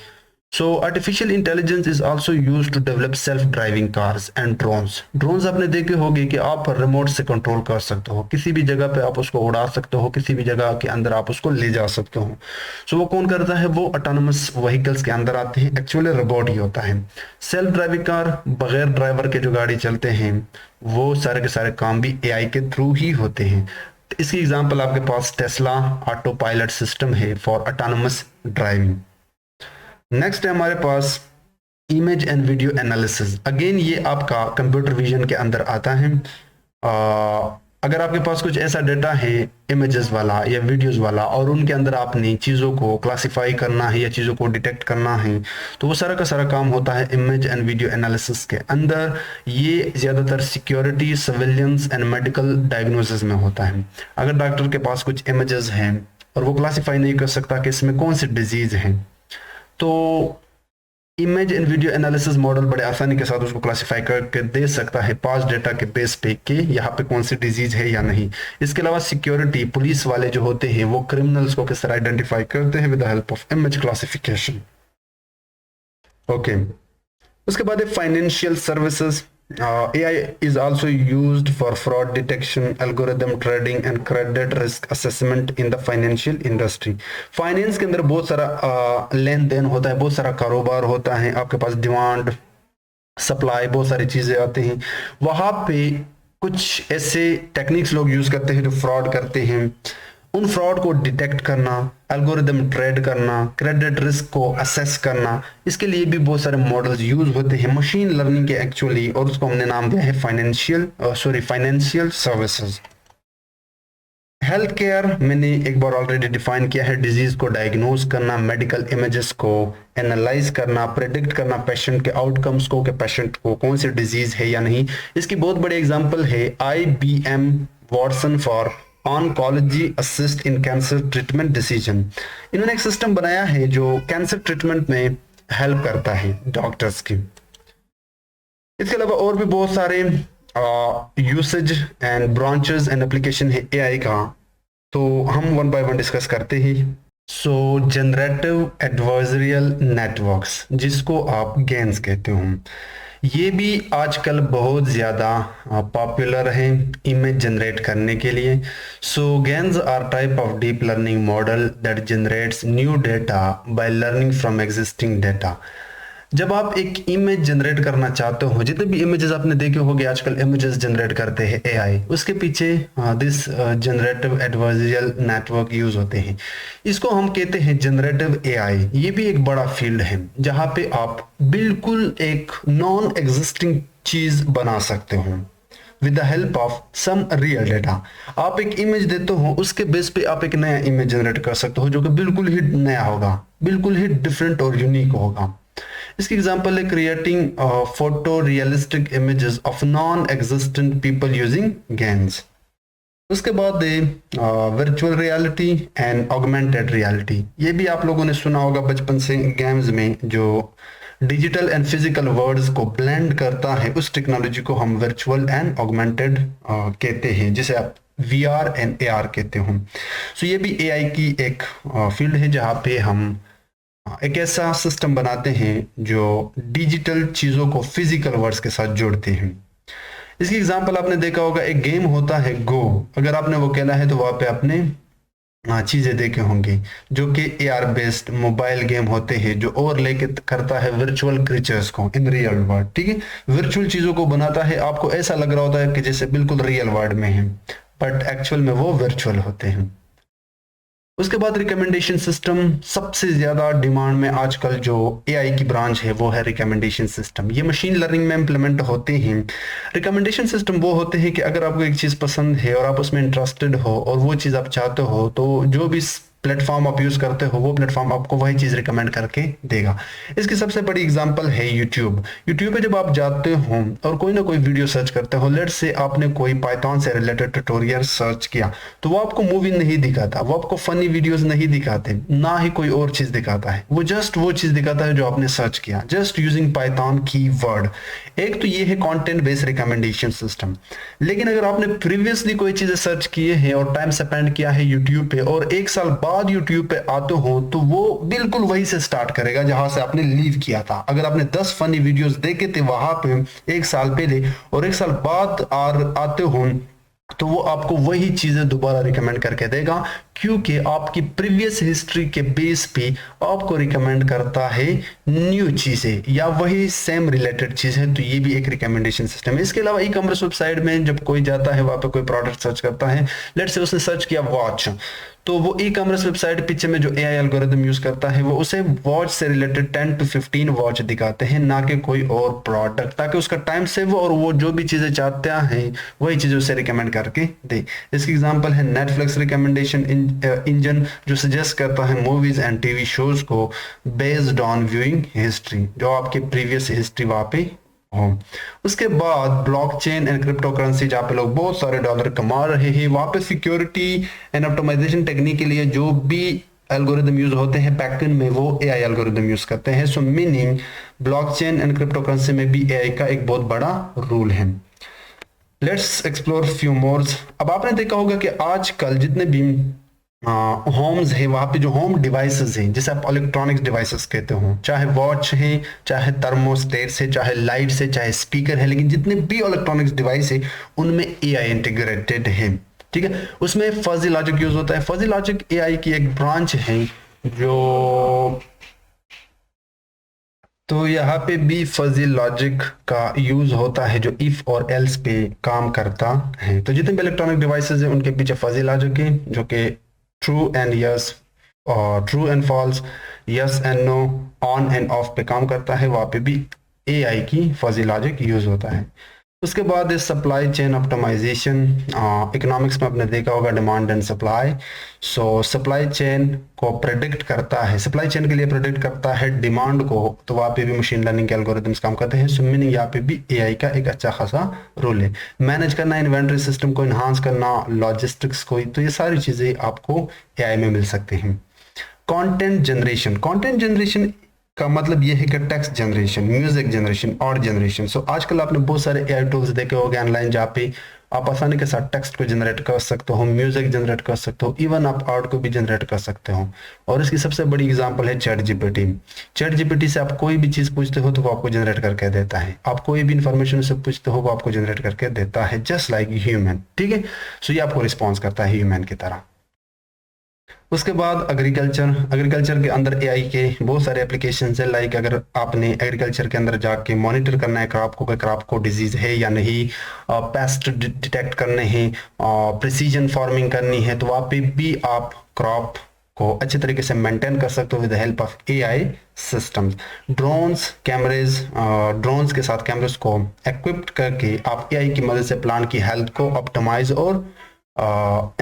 Speaker 1: So artificial intelligence is also used to develop self driving cars and drones. Drones आपने देखे होंगे कि आप रिमोट से कंट्रोल कर सकते हो, किसी भी जगह पे आप उसको उड़ा सकते हो, किसी भी जगह के अंदर आप उसको ले जा सकते हो। सो वो कौन करता है? वो ऑटोनोमस व्हीकल्स के अंदर आते हैं, एक्चुअली रोबोट ही होता है। सेल्फ ड्राइविंग कार, बगैर ड्राइवर के जो गाड़ी चलते हैं, वो सारे के सारे काम भी एआई के थ्रू ही होते हैं। इसकी एग्जांपल आपके पास टेस्ला ऑटो पायलट सिस्टम है फॉर ऑटोनोमस ड्राइविंग। नेक्स्ट है हमारे पास image and video analysis. Again ये आपका कंप्यूटर विजन के अंदर आता है। अगर आपके पास कुछ ऐसा डेटा है इमेजेस वाला या वीडियोस वाला, और उनके अंदर आपने चीज़ों को क्लासिफाई करना है या चीज़ों को डिटेक्ट करना है, तो वो सारा का सारा काम होता है इमेज एंड वीडियो एनालिसिस के अंदर। ये ज़्यादातर security, surveillance and medical diagnosis में होता है। अगर डॉक्टर के पास कुछ इमेजेस हैं और वो क्लासिफाई नहीं कर सकता कि इसमें कौन सी डिजीज़ है, तो image and video analysis model बड़े आसानी के साथ उसको क्लासिफाई करके दे सकता है पास डेटा के बेस पे कि यहाँ पे कौन सी डिजीज है या नहीं। इसके अलावा सिक्योरिटी, पुलिस वाले जो होते हैं वो क्रिमिनल्स को किस तरह आइडेंटिफाई करते हैं with the help of image classification. Okay, उसके बाद है financial services. AI is also used for fraud detection, algorithm trading and credit risk assessment in the financial industry. Finance के अंदर बहुत सारा लेन देन होता है, बहुत सारा कारोबार होता है, आपके पास डिमांड सप्लाई बहुत सारी चीजें आती हैं। वहां पे कुछ ऐसे टेक्निक्स लोग यूज करते हैं जो फ्रॉड करते हैं। उन फ्रॉड को डिटेक्ट करना, एल्गोरिदम ट्रेड करना, क्रेडिट रिस्क को असेस करना, इसके लिए भी बहुत सारे मॉडल्स यूज होते हैं मशीन लर्निंग के एक्चुअली, और उसको हमने नाम दिया है फाइनेंशियल सर्विसेज। हेल्थ केयर मैंने एक बार ऑलरेडी डिफाइन किया है, डिजीज को डायग्नोज करना, मेडिकल इमेजेस को एनालाइज करना, प्रेडिक्ट करना पेशेंट के आउटकम्स को कि पेशेंट को कौन सी डिजीज है या नहीं। इसकी बहुत बड़ी एग्जांपल है IBM Watson for oncology assist in cancer treatment decision. इन्होंने एक सिस्टम बनाया है जो कैंसर ट्रीटमेंट में हेल्प करता है डॉक्टर्स की। इसके अलावा और भी बहुत सारे usage and branches and application है AI का, तो हम वन बाय वन डिस्कस करते ही। सो जनरेटिव एडवर्सरियल नेटवर्क्स, जिसको आप गेन्स कहते हो, ये भी आजकल बहुत ज़्यादा पॉपुलर है इमेज जनरेट करने के लिए। So GANs are type of deep learning model that generates new data by learning from existing data. जब आप एक इमेज जनरेट करना चाहते हो, जितने भी इमेजेस आपने देखे होंगे आजकल इमेजेस जनरेट करते हैं AI, उसके पीछे this generative adversarial network use होते हैं। इसको हम कहते हैं जनरेटिव AI। ये भी एक बड़ा फील्ड है जहां पे आप बिल्कुल एक नॉन एग्जिस्टिंग चीज बना सकते हो with the help of some real data. आप एक इमेज देते हो, उसके बेस पे आप एक नया इमेज जनरेट कर सकते हो जो कि बिल्कुल ही नया होगा, बिल्कुल ही डिफरेंट और यूनिक होगा। इसकी एग्जांपल है creating photo realistic images of non existent people using games. उसके बाद virtual reality and augmented reality. ये भी आप लोगों ने सुना होगा बचपन से गेम्स में, जो डिजिटल एंड फिजिकल वर्ल्ड्स को ब्लेंड करता है, उस टेक्नोलॉजी को हम वर्चुअल एंड ऑगमेंटेड कहते हैं, जिसे आप VR एंड AR कहते हो। सो ये भी AI की एक फील्ड है जहाँ पे हम एक ऐसा सिस्टम बनाते हैं जो डिजिटल चीजों को फिजिकल वर्ड्स के साथ जोड़ते हैं। इसकी एग्जांपल आपने देखा होगा, एक गेम होता है गो। अगर आपने वो खेला है तो वहां पे आपने चीजें देखे होंगे जो कि AR बेस्ड मोबाइल गेम होते हैं, जो ओवरले करता है वर्चुअल क्रीचर्स को इन रियल वर्ल्ड। ठीक है, वर्चुअल चीजों को बनाता है, आपको ऐसा लग रहा होता है कि जैसे बिल्कुल रियल वर्ल्ड में है, बट एक्चुअल में वो वर्चुअल होते हैं। उसके बाद रिकमेंडेशन सिस्टम, सबसे ज्यादा डिमांड में आजकल जो AI की ब्रांच है वो है रिकमेंडेशन सिस्टम। ये मशीन लर्निंग में इंप्लीमेंट होते हैं। रिकमेंडेशन सिस्टम वो होते हैं कि अगर आपको एक चीज पसंद है और आप उसमें इंटरेस्टेड हो और वो चीज आप चाहते हो, तो जो भी प्लेटफॉर्म आप यूज करते हो वो प्लेटफॉर्म आपको वही चीज रिकमेंड करके देगा। इसकी सबसे बड़ी एग्जांपल है यूट्यूब। यूट्यूब पे जब आप जाते हो और कोई ना कोई वीडियो सर्च करते हो, लेट्स से आपने कोई पाइथन से रिलेटेड ट्यूटोरियल सर्च किया, तो वो आपको मूवी नहीं दिखाता, वो आपको फनी वीडियोस नहीं दिखाते, ना ही कोई और चीज दिखाता है, वो जस्ट वो चीज दिखाता है जो आपने सर्च किया, जस्ट यूजिंग पाइथन कीवर्ड। एक तो ये है कंटेंट बेस्ड रिकमेंडेशन सिस्टम। लेकिन अगर आपने प्रीवियसली कोई चीजें सर्च किए हैं और टाइम स्पेंड किया है यूट्यूब पे और एक साल बाद यूट्यूब पे आते हो, तो वो बिल्कुल वहीं से स्टार्ट करेगा जहां से आपने लीव किया था। अगर आपने 10 फनी वीडियोस देखे थे वहां पे एक साल पहले और एक साल बाद आते हो, तो वो आपको वही चीजें दोबारा रिकमेंड करके देगा, क्योंकि आपकी प्रीवियस हिस्ट्री के बेस पे आपको रिकमेंड करता है न्यू चीजें या वही सेम रिलेटेड चीजें। तो ये भी एक रिकमेंडेशन सिस्टम है। इसके अलावा ई कॉमर्स वेबसाइट में जब कोई जाता है वहां पे कोई प्रोडक्ट सर्च करता है, लेट्स से उसने सर्च किया वॉच, तो वो ई कॉमर्स वेबसाइट पीछे में जो एआई एल्गोरिथम यूज करता है वो उसे वॉच से रिलेटेड 10 to 15 वॉच दिखाते हैं, ना कि कोई और प्रोडक्ट, ताकि उसका टाइम सेव हो और वो जो भी चीजें चाहते हैं वही चीजें उसे रिकमेंड करके दे। इसकी एग्जांपल है नेटफ्लिक्स रिकमेंडेशन इंजन, जो सजेस्ट करता है मूवीज एंड टीवी शोज को बेस्ड ऑन व्यूइंग हिस्ट्री, जो आपके प्रीवियस हिस्ट्री वहां पे हो। उसके बाद ब्लॉकचेन एंड क्रिप्टो करेंसी, जहाँ पे लोग बहुत सारे डॉलर कमा रहे हैं, वहां पे सिक्योरिटी एंड ऑप्टिमाइजेशन टेक्निक के लिए जो भी एल्गोरिदम यूज होते हैं बैकएंड में, वो एआई एल्गोरिदम यूज करते हैं। सो meaning blockchain and crypto currency में भी एआई का एक बहुत बड़ा रोल है। Let's explore few more. अब आपने देखा होगा कि आजकल जितने भी होम्स है, वहां पे जो होम डिवाइसेस हैं, जैसे आप इलेक्ट्रॉनिक्स डिवाइसेस कहते हो, चाहे वॉच है, चाहे थर्मोस्टेट्स है, चाहे लाइट्स है, चाहे स्पीकर है, लेकिन जितने भी इलेक्ट्रॉनिक्स डिवाइस है उनमें एआई इंटीग्रेटेड है। ठीक है, उसमें फजी लॉजिक यूज होता है। फजी लॉजिक एआई की एक ब्रांच है जो, तो यहाँ पे भी फजी लॉजिक का यूज होता है जो इफ और एल्स पे काम करता है। तो जितने भी इलेक्ट्रॉनिक डिवाइसेस है उनके पीछे फजी लॉजिक है, जो कि ट्रू एंड यस और true and false, yes and no, on and off पे काम करता है। वहां पे भी एआई की फजी लॉजिक यूज होता है। उसके बाद इस सप्लाई चेन ऑप्टिमाइजेशन, इकोनॉमिक्स में आपने देखा होगा demand and supply. So supply chain को प्रेडिक्ट करता है, सप्लाई चेन के लिए प्रेडिक्ट करता है डिमांड को, तो वहाँ पे भी मशीन लर्निंग के एल्गोरिथम्स काम करते हैं। सो मीनिंग यहाँ पे भी एआई का एक अच्छा खासा रोल है। मैनेज करना, इन्वेंट्री सिस्टम को इन्हांस करना, लॉजिस्टिक्स को, तो ये सारी चीज़ें आपको एआई में मिल सकते हैं। कंटेंट जनरेशन, कंटेंट जनरेशन का मतलब ये है कि text generation, music generation, art generation. So आजकल आपने बहुत सारे एआई टूल्स देखे होंगे ऑनलाइन, जहाँ पे आप आसानी के साथ टेक्स्ट को जनरेट कर सकते हो, म्यूजिक जनरेट कर सकते हो, इवन आप आर्ट को भी जनरेट कर सकते हो। और इसकी सबसे बड़ी एग्जांपल है चैट जीपीटी। चैट जीपीटी से आप कोई भी चीज पूछते हो तो वो आपको जनरेट करके देता है, आप कोई भी इंफॉर्मेशन से पूछते हो वो आपको जनरेट करके देता है, जस्ट लाइक ह्यूमन। ठीक है, सो ये आपको रिस्पॉन्स करता है ह्यूमन की तरह। उसके बाद एग्रीकल्चर, एग्रीकल्चर के अंदर एआई के बहुत सारे एप्लीकेशन है। लाइक अगर आपने एग्रीकल्चर के अंदर जाके मॉनिटर करना है क्रॉप को, क्रॉप को डिजीज है या नहीं, पेस्ट डिटेक्ट करने हैं, प्रिसीजन फार्मिंग करनी है, तो वहाँ पे भी आप क्रॉप को अच्छे तरीके से मेंटेन कर सकते हो with the help of AI systems. Drones, cameras, drones के साथ कैमरेज को इक्विप्ड करके आप एआई की मदद से प्लांट की हेल्थ को ऑप्टिमाइज और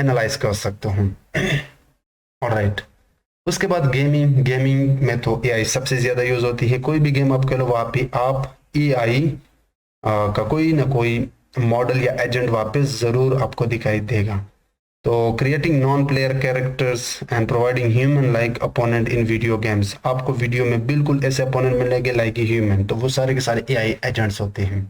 Speaker 1: एनालाइज कर सकते हो। ऑलराइट, उसके बाद गेमिंग, गेमिंग में तो एआई सबसे ज्यादा यूज होती है। कोई भी गेम आप खेलो वहां पे आप एआई का कोई ना कोई मॉडल या एजेंट वहां पे जरूर आपको दिखाई देगा। तो creating non player characters and providing human like opponent in video games, आपको वीडियो में बिल्कुल ऐसे अपोनेंट मिलेंगे लाइक ह्यूमन, तो वो सारे के सारे एआई एजेंट्स होते हैं।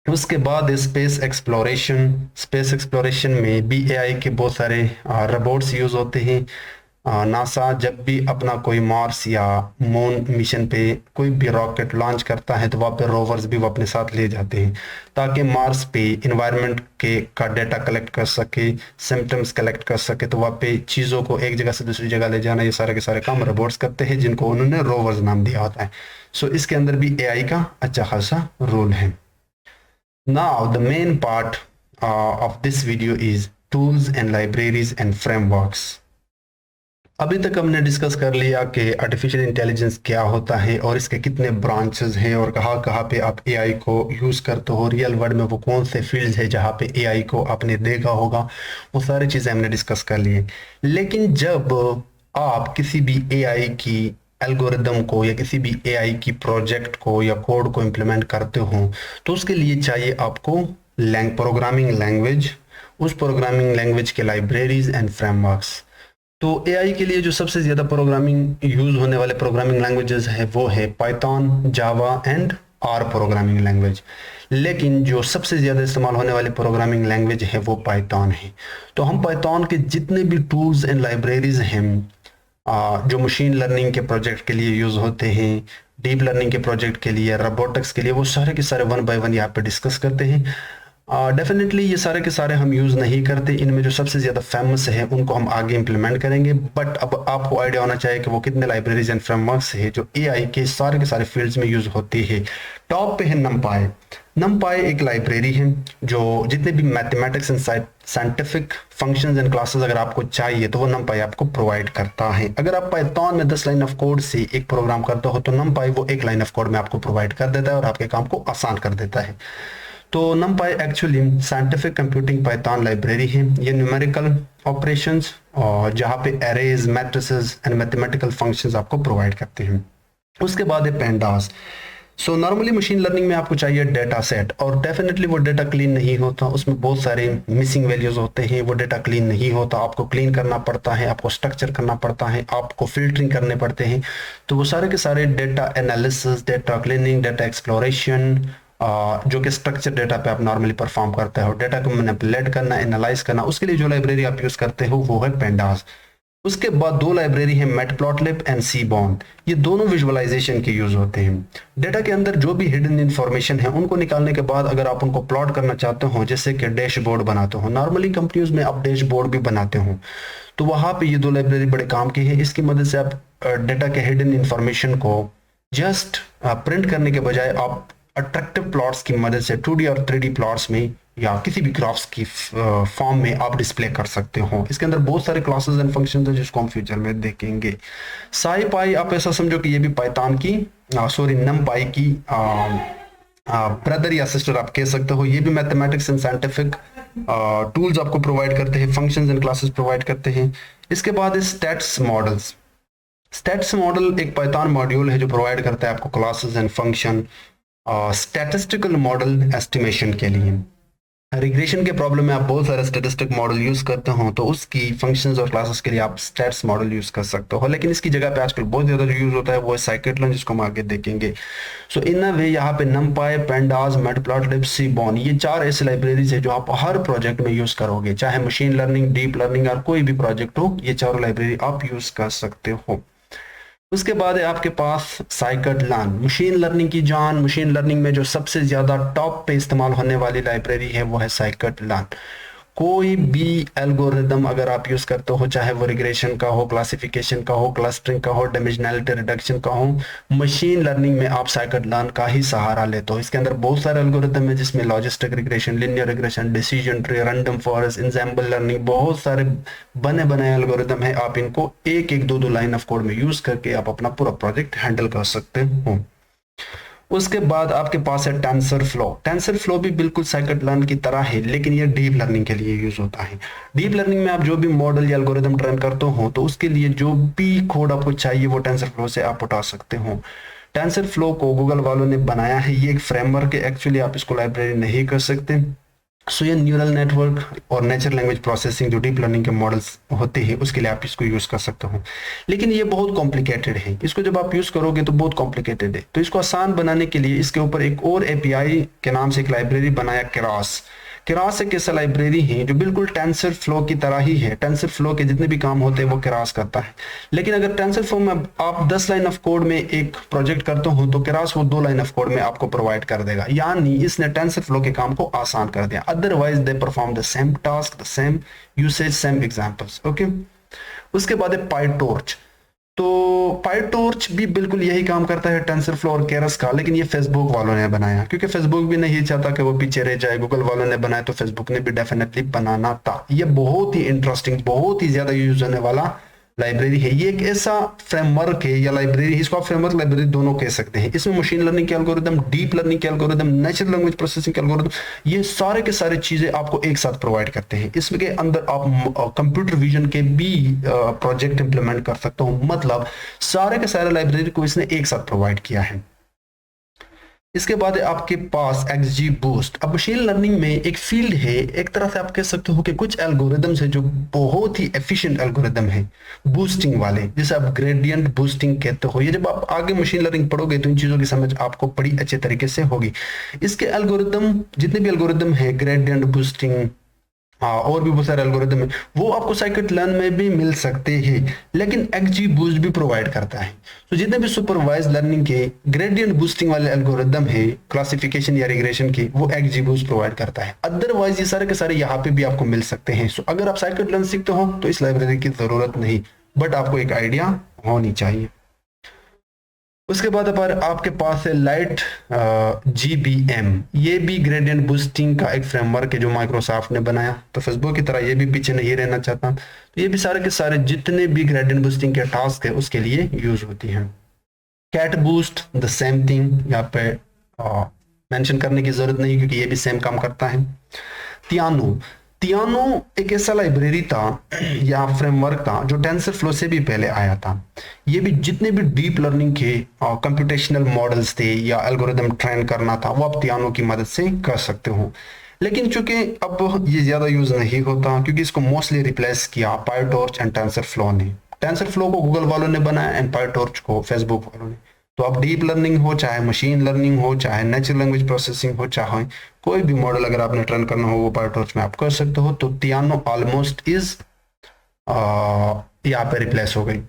Speaker 1: उसके बाद स्पेस एक्सप्लोरेशन, स्पेस एक्सप्लोरेशन में भी एआई के बहुत सारे रोबोट्स यूज होते हैं। नासा जब भी अपना कोई मार्स या मून मिशन पे कोई भी रॉकेट लॉन्च करता है तो वहाँ पे रोवर्स भी वो अपने साथ ले जाते हैं, ताकि मार्स पे इन्वायरमेंट के का डेटा कलेक्ट कर सके, सिम्टम्स कलेक्ट कर सके। तो वहाँ पे चीज़ों को एक जगह से दूसरी जगह ले जाना, ये सारे के सारे काम रोबोट्स करते हैं, जिनको उन्होंने रोवर्स नाम दिया होता है। सो इसके अंदर भी एआई का अच्छा खासा रोल है। Now the main part of this video is tools and libraries and frameworks. अभी तक हमने डिस्कस कर लिया कि आर्टिफिशियल इंटेलिजेंस क्या होता है और इसके कितने ब्रांचेस हैं और कहाँ कहाँ पे आप एआई को यूज़ करते हो, रियल वर्ल्ड में वो कौन से फील्ड्स है जहाँ पे एआई को आपने देखा होगा, वो सारी चीज़ें हमने डिस्कस कर ली है। लेकिन जब आप किसी भी एआई की एल्गोरिदम को या किसी भी एआई की प्रोजेक्ट को या कोड को इम्प्लीमेंट करते हो, तो उसके लिए चाहिए आपको प्रोग्रामिंग लैंग्वेज, उस प्रोग्रामिंग लैंग्वेज के लाइब्रेरीज एंड फ्रेमवर्क्स। तो एआई के लिए जो सबसे ज़्यादा प्रोग्रामिंग यूज़ होने वाले प्रोग्रामिंग लैंग्वेजेस है वो है Python, Java and R programming language. लेकिन जो सबसे ज़्यादा इस्तेमाल होने वाली प्रोग्रामिंग लैंग्वेज है वो पाइथन है। तो हम पाइथन के जितने भी टूल्स एंड लाइब्रेरीज हैं जो मशीन लर्निंग के प्रोजेक्ट के लिए यूज़ होते हैं, डीप लर्निंग के प्रोजेक्ट के लिए, रोबोटिक्स के लिए, वो सारे के सारे वन बाय वन यहाँ पे डिस्कस करते हैं। डेफिनेटली ये सारे के सारे हम यूज़ नहीं करते, इनमें जो सबसे ज़्यादा फेमस है उनको हम आगे इंप्लीमेंट करेंगे। बट अब आपको आइडिया होना चाहिए कि वो कितने लाइब्रेरीज एंड फ्रेमवर्क्स है जो एआई के सारे फील्ड्स में यूज़ होती है। टॉप पे है नमपाई। नमपाई एक लाइब्रेरी है जो जितने भी mathematics and scientific functions and classes अगर आपको चाहिए तो वो नमपाई आपको प्रोवाइड करता है। अगर आप पाइथन में 10 लाइन ऑफ कोड से एक प्रोग्राम करते हो तो नमपाई वो 1 लाइन ऑफ कोड में आपको प्रोवाइड कर देता है और आपके काम को आसान कर देता है। तो numpy actually scientific computing Python library है। ये न्यूमेरिकल ऑपरेशंस और जहाँ पे arrays, matrices and mathematical functions आपको प्रोवाइड करते हैं। उसके बाद है pandas. So normally machine learning में आपको चाहिए डेटा सेट और डेफिनेटली वो डेटा क्लीन नहीं होता, उसमें बहुत सारे मिसिंग वैल्यूज होते हैं, वो डेटा क्लीन नहीं होता, आपको क्लीन करना पड़ता है, आपको स्ट्रक्चर करना पड़ता है, आपको फिल्टरिंग करने पड़ते हैं। तो वो सारे के सारे data analysis, data cleaning, data exploration जो कि स्ट्रक्चर डेटा पे आप नॉर्मली परफॉर्म करते हो, डेटा को मैनिपुलेट करना, एनालाइज करना, उसके लिए जो लाइब्रेरी आप यूज करते हो वो है पेंडास। उसके बाद 2 लाइब्रेरी है मैटप्लॉटलिब एंड सीबॉर्न। ये दोनों विजुअलाइजेशन के यूज होते हैं। डेटा के अंदर जो भी हिडन इंफॉर्मेशन है उनको निकालने के बाद अगर आप उनको प्लॉट करना चाहते हो, जैसे कि डैशबोर्ड बनाते हो, नॉर्मली कंपनीज में आप डैशबोर्ड भी बनाते हो, तो वहां पे ये 2 लाइब्रेरी बड़े काम की है। इसकी मदद से आप डेटा के हिडन इंफॉर्मेशन को जस्ट प्रिंट करने के बजाय आप अट्रैक्टिव प्लॉट्स की मदद से 2D और 3D प्लॉट्स में या किसी भी ग्राफ्स की फॉर्म में आप डिस्प्ले कर सकते हो। इसके अंदर बहुत सारे क्लासेस एंड फंक्शंस हैं जिसको हम फ्यूचर में देखेंगे। साईपाई आप ऐसा समझो कि ये भी पाइथन की नमपाई की ब्रदर या सिस्टर आप कह सकते हो। ये भी मैथमेटिक्स एंड साइंटिफिक टूल्स आपको प्रोवाइड करते हैं, फंक्शंस एंड क्लासेस प्रोवाइड करते हैं। इसके बाद स्टैट्स मॉडल्स। स्टैट्स मॉडल एक पाइथन मॉड्यूल है जो प्रोवाइड करता है आपको classes and function statistical model estimation के लिए। रिग्रेशन के प्रॉब्लम में आप बहुत सारे स्टैटिस्टिक मॉडल यूज करते हो तो उसकी फंक्शंस और क्लासेस के लिए आप स्टैट्स मॉडल यूज कर सकते हो। लेकिन इसकी जगह पे आजकल बहुत ज्यादा जो यूज होता है वो है साइकिट-लर्न, जिसको हम आगे देखेंगे। सो इन अ वे यहाँ पे नमपाई, पेंडास, मैटप्लॉटलिब, सीबॉर्न, ये 4 ऐसे लाइब्रेरीज है जो आप हर प्रोजेक्ट में यूज करोगे, चाहे मशीन लर्निंग, डीप लर्निंग और कोई भी प्रोजेक्ट हो, ये 4 लाइब्रेरी आप यूज कर सकते हो। उसके बाद है आपके पास साइकिट-लर्न, मशीन लर्निंग की जान। मशीन लर्निंग में जो सबसे ज्यादा टॉप पे इस्तेमाल होने वाली लाइब्रेरी है वो है साइकिट-लर्न। कोई भी एल्गोरिदम अगर आप यूज करते हो, चाहे वो रिग्रेशन का हो, क्लासिफिकेशन का हो, क्लस्टरिंग का हो, डायमेंशनैलिटी रिडक्शन का हो, मशीन लर्निंग में आप साइकिट-लर्न का ही सहारा लेते हो। इसके अंदर बहुत सारे एल्गोरिदम है जिसमें logistic regression, linear regression, decision tree, random forest, ensemble learning, बहुत सारे बने बनाए एल्गोरिदम है। आप इनको एक एक दो लाइन ऑफ कोड में यूज करके आप अपना पूरा प्रोजेक्ट हैंडल कर सकते हो। उसके बाद आपके पास है टेंसर फ्लो। टेंसर फ्लो भी बिल्कुल साइकिट-लर्न की तरह है, लेकिन ये डीप लर्निंग के लिए यूज होता है। डीप लर्निंग में आप जो भी मॉडल या एल्गोरिदम ट्रेन करते हो तो उसके लिए जो भी कोड आपको चाहिए वो टेंसर फ्लो से आप उठा सकते हो। टेंसर फ्लो को गूगल वालों ने बनाया है, ये एक फ्रेमवर्क है, एक्चुअली आप इसको लाइब्रेरी नहीं कर सकते। सो ये न्यूरल नेटवर्क और नेचुरल लैंग्वेज प्रोसेसिंग जो डीप लर्निंग के मॉडल्स होते हैं उसके लिए आप इसको यूज कर सकते हो। लेकिन ये बहुत कॉम्प्लिकेटेड है, इसको जब आप यूज करोगे तो बहुत कॉम्प्लिकेटेड है। तो इसको आसान बनाने के लिए इसके ऊपर एक और एपीआई के नाम से एक लाइब्रेरी बनाया, केरास। केरास एक ऐसा लाइब्रेरी है जो बिल्कुल टेंसर फ्लो की तरह ही है। टेंसर फ्लो के जितने भी काम होते हैं वो केरास करता है। लेकिन अगर टेंसर फ्लो में आप 10 लाइन ऑफ कोड में एक प्रोजेक्ट करते हो तो केरास वो 2 लाइन ऑफ कोड में आपको प्रोवाइड कर देगा, यानी इसने टेंसर फ्लो के काम को आसान कर दिया। Otherwise they perform the same task, the same usage, same examples. Okay, उसके बाद है पाइटॉर्च। तो पाइटॉर्च भी बिल्कुल यही काम करता है टेंसर फ्लो और केरस का, लेकिन ये फेसबुक वालों ने बनाया क्योंकि फेसबुक भी नहीं चाहता कि वो पीछे रह जाए। गूगल वालों ने बनाया तो फेसबुक ने भी डेफिनेटली बनाना था। ये बहुत ही इंटरेस्टिंग, बहुत ही ज्यादा यूज होने वाला लाइब्रेरी है, ये एक ऐसा फ्रेमवर्क है या लाइब्रेरी, इसको आप फ्रेमवर्क लाइब्रेरी दोनों कह सकते हैं। इसमें मशीन लर्निंग के एल्गोरिदम, डीप लर्निंग के एल्गोरिदम, नेचुरल लैंग्वेज प्रोसेसिंग के एल्गोरिदम, ये सारे के सारे चीजें आपको एक साथ प्रोवाइड करते हैं। इसमें के अंदर आप कंप्यूटर विजन के भी प्रोजेक्ट इंप्लीमेंट कर सकते हो, मतलब सारे के सारे लाइब्रेरी को इसने एक साथ प्रोवाइड किया है। इसके बाद है आपके पास एक्सजी बूस्ट। अब मशीन लर्निंग में एक फील्ड है, एक तरह से आप कह सकते हो कि कुछ एल्गोरिदम्स है जो बहुत ही एफिशिएंट एल्गोरिदम है बूस्टिंग वाले, जिसे आप ग्रेडियंट बूस्टिंग कहते हो। ये जब आप आगे मशीन लर्निंग पढ़ोगे तो इन चीजों की समझ आपको बड़ी अच्छे तरीके से होगी। इसके एल्गोरिदम, जितने भी एल्गोरिदम है, ग्रेडियंट बूस्टिंग, हाँ, और भी बहुत सारे एल्गोरिदम है, वो आपको साइकिट लर्न में भी मिल सकते हैं, लेकिन एक्सजी बूस्ट भी प्रोवाइड करता है। तो जितने भी सुपरवाइज लर्निंग के ग्रेडियंट बूस्टिंग वाले एल्गोरिदम है, क्लासिफिकेशन या रिग्रेशन के, वो एक्सजी बूस्ट प्रोवाइड करता है। अदरवाइज ये सारे के सारे यहाँ पे भी आपको मिल सकते हैं। सो अगर आप साइकिट लर्न सीखते हो तो इस लाइब्रेरी की जरूरत नहीं, बट आपको एक आइडिया होनी चाहिए। उसके बाद पर आपके पास है लाइट GBM। ये भी ग्रेडियंट बूस्टिंग का एक फ्रेमवर्क है जो माइक्रोसॉफ्ट ने बनाया। तो फेसबुक की तरह ये भी पीछे नहीं रहना चाहता। तो ये भी सारे के सारे जितने भी ग्रेडियंट बूस्टिंग के टास्क है उसके लिए यूज होती हैं। CatBoost the same thing, यहाँ पे मेंशन करने की जरूरत नहीं क्योंकि ये भी सेम काम करता है। थियानो, थियानो एक ऐसा लाइब्रेरी था या फ्रेमवर्क था जो टेंसरफ्लो से भी पहले आया था। ये भी जितने भी डीप लर्निंग के कंप्यूटेशनल मॉडल्स थे या एल्गोरिदम ट्रेन करना था, वो आप थियानो की मदद से कर सकते हो। लेकिन चूंकि अब ये ज्यादा यूज नहीं होता क्योंकि इसको मोस्टली रिप्लेस किया पायटॉर्च एंड टेंसरफ्लो ने। टेंसरफ्लो को गूगल वालों ने बनाया एंड पायटॉर्च को फेसबुक वालों ने। तो आप डीप लर्निंग हो, चाहे मशीन लर्निंग हो, चाहे नेचुरल लैंग्वेज प्रोसेसिंग हो, चाहे कोई भी मॉडल अगर आपने ट्रेन करना हो वो पायटॉर्च में आप कर सकते हो। तो थियानो ऑलमोस्ट इज यहाँ पे रिप्लेस हो गई।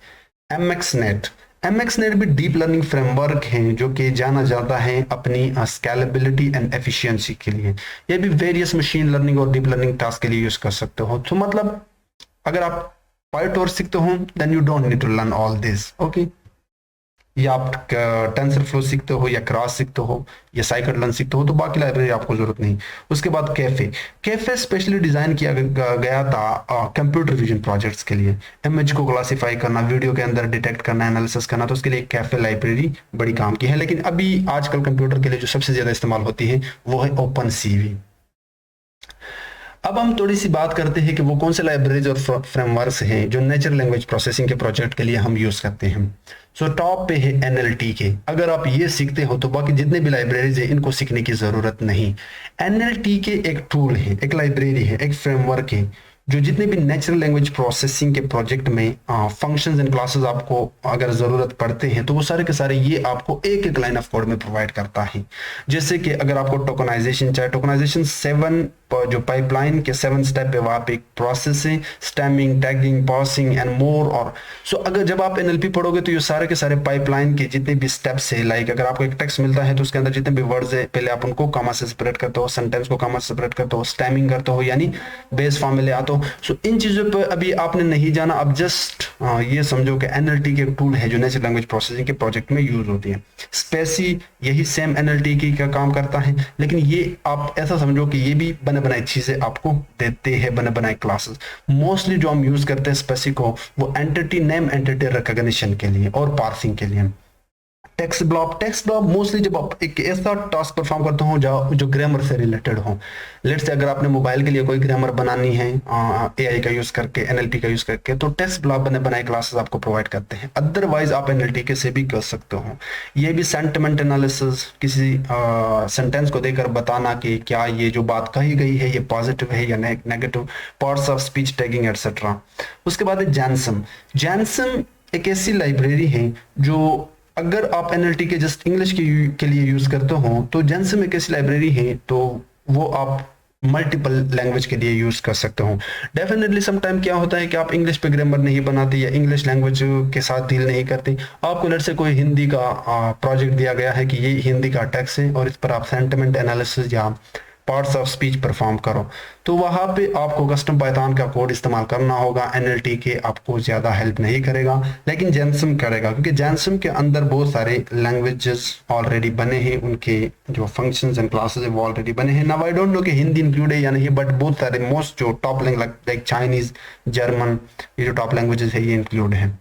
Speaker 1: MXNet, MXNet भी डीप लर्निंग फ्रेमवर्क है जो कि जाना जाता है अपनी स्केलेबिलिटी एंड एफिशिएंसी के लिए। ये भी वेरियस मशीन लर्निंग और डीप लर्निंग टास्क के लिए यूज कर सकते हो। तो मतलब अगर आप पायटॉर्च सीखते हो then you don't need to learn all this, okay. या आप टेंसरफ्लो सीखते हो या क्रॉस सीखते हो या साइकिट लर्न सीखते हो तो बाकी लाइब्रेरी आपको जरूरत नहीं। उसके बाद कैफे, कैफे स्पेशली डिजाइन किया गया था कंप्यूटर विजन प्रोजेक्ट्स के लिए। इमेज को क्लासिफाई करना, वीडियो के अंदर डिटेक्ट करना, एनालिसिस करना, तो उसके लिए कैफे लाइब्रेरी बड़ी काम की है। लेकिन अभी आजकल कंप्यूटर के लिए जो सबसे ज्यादा इस्तेमाल होती है वो है OpenCV। अब हम थोड़ी सी बात करते हैं कि वो कौन से लाइब्रेरीज और फ्रेमवर्क्स हैं जो नेचुरल लैंग्वेज प्रोसेसिंग के प्रोजेक्ट के लिए हम यूज करते हैं। सो टॉप पे है NLTK। अगर आप ये सीखते हो तो बाकी जितने भी लाइब्रेरीज हैं इनको सीखने की जरूरत नहीं। NLTK एक टूल है, एक लाइब्रेरी है, एक फ्रेमवर्क है जो जितने भी नेचुरल लैंग्वेज प्रोसेसिंग के प्रोजेक्ट में फंक्शंस एंड क्लासेस आपको अगर जरूरत पड़ते हैं तो वो सारे के सारे ये आपको एक एक लाइन ऑफ कोड में प्रोवाइड करता है। जैसे कि अगर आपको टोकनाइजेशन चाहिए, टोकनाइजेशन 7 जो पाइपलाइन के 7 स्टेप है, वहां पे एक प्रोसेस है, stemming, tagging, passing and more. और सो अगर जब आप NLP पढ़ोगे तो ये सारे के सारे पाइपलाइन के जितने भी स्टेप्स है, लाइक अगर आपको एक टेक्स्ट मिलता है तो उसके अंदर जितने भी वर्ड्स है पहले आप उनको कॉमा से सेपरेट करते हो, सेंटेंस को कॉमा से सेपरेट करते हो, स्टेमिंग करते हो यानी बेस फॉर्म में ले आते हो। सो इन चीजों पर अभी आपने नहीं जाना, अब जस्ट ये समझो कि NLTK एक टूल है जो नेचुरल लैंग्वेज प्रोसेसिंग के प्रोजेक्ट में यूज होती है। स्पेसी यही सेम NLTK का काम करता है, लेकिन ये आप ऐसा समझो कि ये भी बने बनाई चीजें आपको देते हैं, बने बनाए क्लासेस। मोस्टली जो हम यूज करते हैं स्पेसी को वो एंटिटी नेम, एंटिटी रिकॉग्निशन के लिए और पार्सिंग के लिए। Text block, text block mostly जब आप एक ऐसा टास्क परफॉर्म करते हो जो ग्रामर से रिलेटेड हो। लेट्स से अगर आपने मोबाइल के लिए कोई ग्रामर बनानी है AI का यूज करके, NLP का यूज करके, तो टेक्स्ट ब्लॉक बने बनाए क्लासेस आपको प्रोवाइड करते हैं। अदरवाइज आप NLTK से भी कर सकते हो। ये भी सेंटिमेंट एनालिसिस, किसी सेंटेंस को देकर बताना कि क्या ये जो बात कही गई है ये पॉजिटिव है या negative, parts of speech tagging etcetera. उसके बाद है जैनसम। जैनसम एक ऐसी लाइब्रेरी है जो अगर आप NLTK जस्ट इंग्लिश के लिए यूज करते हो तो जैनसम एक ऐसी लाइब्रेरी है तो वो आप मल्टीपल लैंग्वेज के लिए यूज कर सकते हो। डेफिनेटली समटाइम क्या होता है कि आप इंग्लिश पे ग्रामर नहीं बनाते या इंग्लिश लैंग्वेज के साथ डील नहीं करते, आपको लेट से कोई हिंदी का प्रोजेक्ट दिया गया है कि ये हिंदी का टेक्स्ट है और इस पर आप सेंटिमेंट एनालिसिस या पार्ट्स ऑफ स्पीच परफॉर्म करो, तो वहां पे आपको कस्टम पाइथन का कोड इस्तेमाल करना होगा। एनएलटीके आपको ज़्यादा हेल्प नहीं करेगा, लेकिन जैनसम करेगा, क्योंकि जैनसम के अंदर बहुत सारे लैंग्वेजेस ऑलरेडी बने हैं, उनके जो फंक्शंस एंड क्लासेस है वो ऑलरेडी बने हैं। नाउ आई डोंट नो कि हिंदी इंक्लूड है या नहीं, बट बहुत सारे मोस्ट जो टॉप लाइक चाइनीज, जर्मन, ये जो टॉप लैंग्वेजेस है ये इंक्लूड है।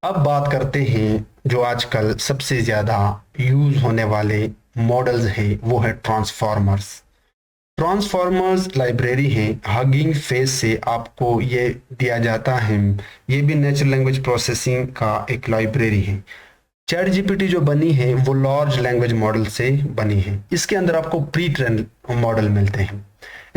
Speaker 1: अब बात करते हैं जो आजकल सबसे ज़्यादा यूज होने वाले मॉडल्स है, वो है ट्रांसफॉर्मर्स। ट्रांसफॉर्मर्स लाइब्रेरी है, हगिंग फेस से आपको ये दिया जाता है। ये भी नेचुरल लैंग्वेज प्रोसेसिंग का एक लाइब्रेरी है। चैट जीपीटी जो बनी है वो लार्ज लैंग्वेज मॉडल से बनी है। इसके अंदर आपको प्री ट्रेन मॉडल मिलते हैं।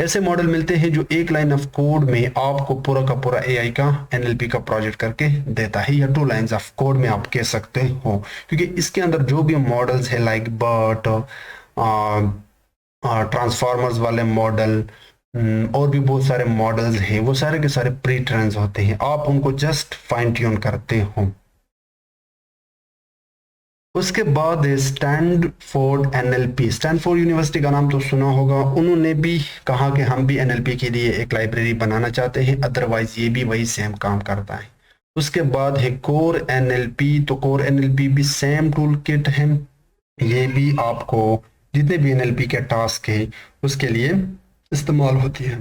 Speaker 1: ऐसे मॉडल मिलते हैं जो एक लाइन ऑफ कोड में आपको पूरा का पूरा एआई का एनएलपी का प्रोजेक्ट करके देता है, या 2 लाइंस ऑफ कोड में आप कह सकते हो, क्योंकि इसके अंदर जो भी मॉडल्स है लाइक बर्ट, ट्रांसफॉर्मर्स वाले मॉडल और भी बहुत सारे मॉडल्स हैं, वो सारे के सारे प्री ट्रेन्स होते हैं। आप उनको जस्ट फाइन ट्यून करते हो। उसके बाद स्टैनफोर्ड एनएलपी, स्टैनफोर्ड यूनिवर्सिटी का नाम तो सुना होगा। उन्होंने भी कहा कि हम भी एनएलपी के लिए एक लाइब्रेरी बनाना चाहते हैं, अदरवाइज ये भी वही सेम काम करता है। उसके बाद है कोर एनएलपी, तो कोर एनएलपी भी सेम टूल किट है। ये भी आपको जितने भी एनएलपी के टास्क है उसके लिए इस्तेमाल होती है।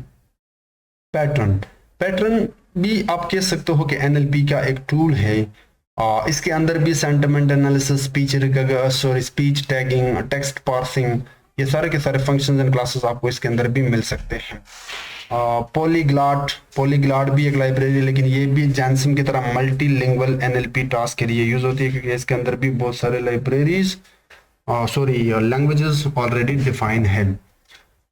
Speaker 1: पैटर्न, पैटर्न भी आप कह सकते हो कि एनएलपी का एक टूल है। इसके अंदर भी sentiment analysis, speech tagging, text parsing, ये सारे के सारे फंक्शंस एंड क्लासेस आपको इसके अंदर भी मिल सकते हैं। पॉलीग्लॉट भी एक लाइब्रेरी है, लेकिन ये भी जैनसम की तरह मल्टीलिंगुअल एनएलपी टास्क के लिए यूज होती है, क्योंकि इसके अंदर भी बहुत सारे लैंग्वेजेस ऑलरेडी डिफाइन है।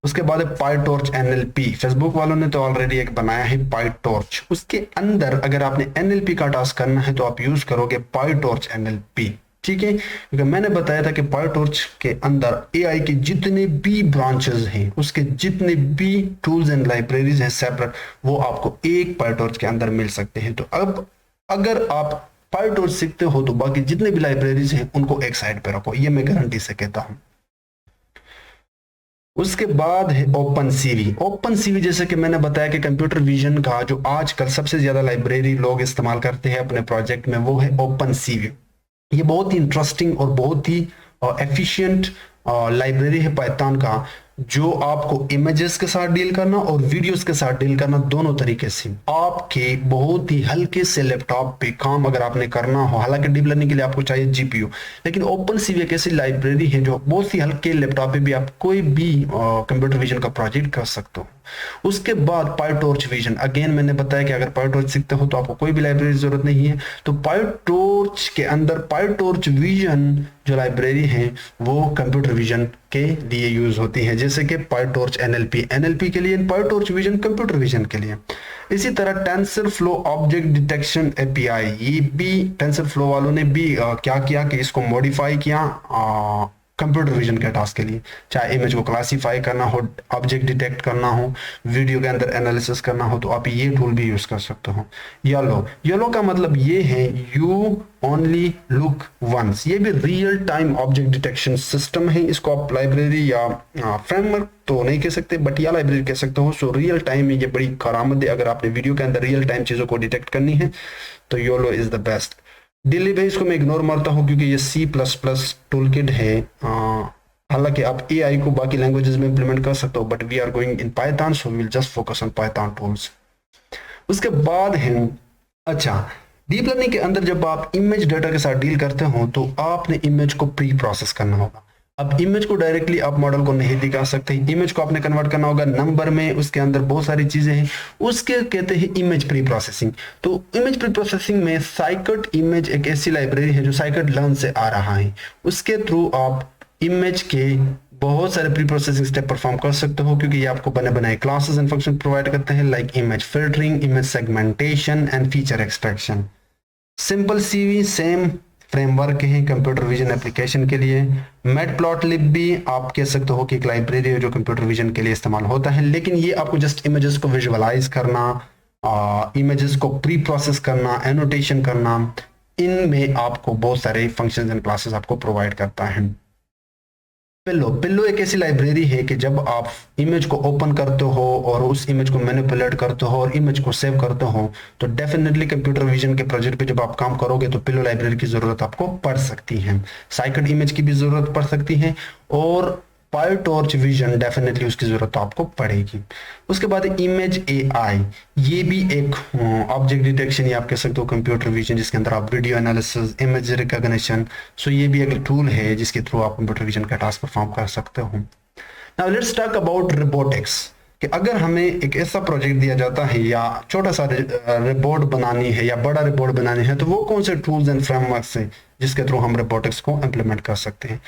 Speaker 1: उसके बाद है पाईटॉर्च एनएलपी। फेसबुक वालों ने तो ऑलरेडी एक बनाया है पाईटॉर्च। उसके अंदर अगर आपने एनएलपी का टास्क करना है तो आप यूज करोगे पाईटॉर्च एनएलपी, ठीक है। क्योंकि मैंने बताया था कि पाईटॉर्च के अंदर एआई के जितने भी ब्रांचेस हैं, उसके जितने भी टूल्स एंड लाइब्रेरीज हैं सेपरेट, वो आपको एक पाईटॉर्च के अंदर मिल सकते हैं। तो अब अगर आप पाईटॉर्च सीखते हो तो बाकी जितने भी लाइब्रेरीज हैं उनको एक साइड पे रखो, ये मैं गारंटी से कहता हूं। उसके बाद है ओपन सीवी। ओपन सीवी जैसे कि मैंने बताया कि कंप्यूटर विजन का जो आजकल सबसे ज्यादा लाइब्रेरी लोग इस्तेमाल करते हैं अपने प्रोजेक्ट में, वो है ओपन सीवी। ये बहुत ही इंटरेस्टिंग और बहुत ही एफिशिएंट लाइब्रेरी है पाइथन का, जो आपको इमेजेस के साथ डील करना और वीडियोस के साथ डील करना दोनों तरीके से आपके बहुत ही हल्के से लैपटॉप पे काम अगर आपने करना हो। हालांकि डीप लर्निंग के लिए आपको चाहिए जीपीयू, लेकिन ओपन सीवी एक ऐसी लाइब्रेरी है जो बहुत ही हल्के लैपटॉप पे भी आप कोई भी कंप्यूटर विजन का प्रोजेक्ट कर सकते हो। उसके बाद पाईटॉर्च विजन, अगेन मैंने बताया कि अगर पाईटॉर्च सीखते हो तो आपको कोई भी लाइब्रेरी की जरूरत नहीं है। तो पाईटॉर्च के अंदर पाईटॉर्च विजन जो लाइब्रेरी है वो कंप्यूटर विजन के लिए यूज होती है, जैसे कि पाईटॉर्च एनएलपी के लिए, पाईटॉर्च विजन कंप्यूटर विजन के लिए। इसी तरह टेंसरफ्लो ऑब्जेक्ट डिटेक्शन एपीआई, ये भी टेंसरफ्लो वालों ने भी क्या किया कि इसको मॉडिफाई किया कंप्यूटर विजन के टास्क के लिए, चाहे इमेज को क्लासीफाई करना हो, ऑब्जेक्ट डिटेक्ट करना हो, वीडियो के अंदर एनालिसिस करना हो, तो आप ये टूल भी यूज कर सकते हो। येलो का मतलब ये है यू ओनली लुक वंस, ये भी real time object detection system है। इसको आप लाइब्रेरी या फ्रेमवर्क तो नहीं कह सकते, बट या लाइब्रेरी कह सकते हो। सो रियल टाइम में ये बड़ी करामत है। अगर आपने वीडियो के अंदर रियल टाइम चीजों को डिटेक्ट करनी है तो योलो इज द बेस्ट। डिलीव इसको मैं इग्नोर मारता हूं क्योंकि ये C++ टूल किट है। हालांकि आप एआई को बाकी लैंग्वेजेस में इंप्लीमेंट कर सकते हो, but we are going in Python, so we will just focus on Python tools. उसके बाद है डीप लर्निंग के अंदर जब आप इमेज डेटा के साथ डील करते हो तो आपने इमेज को प्री प्रोसेस करना होगा। अब इमेज को डायरेक्टली आप मॉडल को नहीं दिखा सकते, इमेज को आपने कन्वर्ट करना होगा नंबर में, उसके अंदर बहुत सारी चीजें हैं, उसके कहते हैं इमेज प्री प्रोसेसिंग। तो इमेज प्री प्रोसेसिंग में साइकट इमेज एक ऐसी लाइब्रेरी है जो साइकट लर्न से आ रहा है। उसके थ्रू आप इमेज के बहुत सारे प्री प्रोसेसिंग स्टेप परफॉर्म कर सकते हो, क्योंकि ये आपको बने बनाए क्लासेस एंड फंक्शन प्रोवाइड करते हैं, like image filtering, image segmentation and feature extraction. Simple CV same framework है कंप्यूटर विजन एप्लीकेशन के लिए। मैटप्लॉटलिब भी आप कह सकते हो कि एक लाइब्रेरी है जो कंप्यूटर विजन के लिए इस्तेमाल होता है, लेकिन ये आपको जस्ट इमेजेस को विजुअलाइज करना, इमेजेस को प्री प्रोसेस करना, एनोटेशन करना, इनमें आपको बहुत सारे फंक्शंस एंड क्लासेस आपको प्रोवाइड करता है। पिल्लो एक ऐसी लाइब्रेरी है कि जब आप इमेज को ओपन करते हो और उस इमेज को मैनिपुलेट करते हो और इमेज को सेव करते हो, तो डेफिनेटली कंप्यूटर विजन के प्रोजेक्ट पे जब आप काम करोगे तो पिल्लो लाइब्रेरी की जरूरत आपको पड़ सकती है। साइकेड इमेज की भी जरूरत पड़ सकती है और पायटॉर्च विजन डेफिनेटली उसकी जरूरत आपको पड़ेगी। उसके बाद इमेज एआई, ये भी एक ऑब्जेक्ट डिटेक्शन, या आप कह सकते हो कंप्यूटर विजन, जिसके अंदर आप वीडियो एनालिसिस, इमेज रिकॉग्निशन, सो ये भी एक टूल है जिसके थ्रू आप कंप्यूटर विजन का टास्क परफॉर्म कर सकते हो। Now let's talk about robotics, कि अगर हमें एक ऐसा प्रोजेक्ट दिया जाता है या छोटा सा रिपोर्ट बनानी है या बड़ा रिपोर्ट बनानी है, तो वो कौन से टूल्स एंड फ्रेमवर्क्स हैं जिसके थ्रू हम रोबोटिक्स को इंप्लीमेंट कर सकते हैं।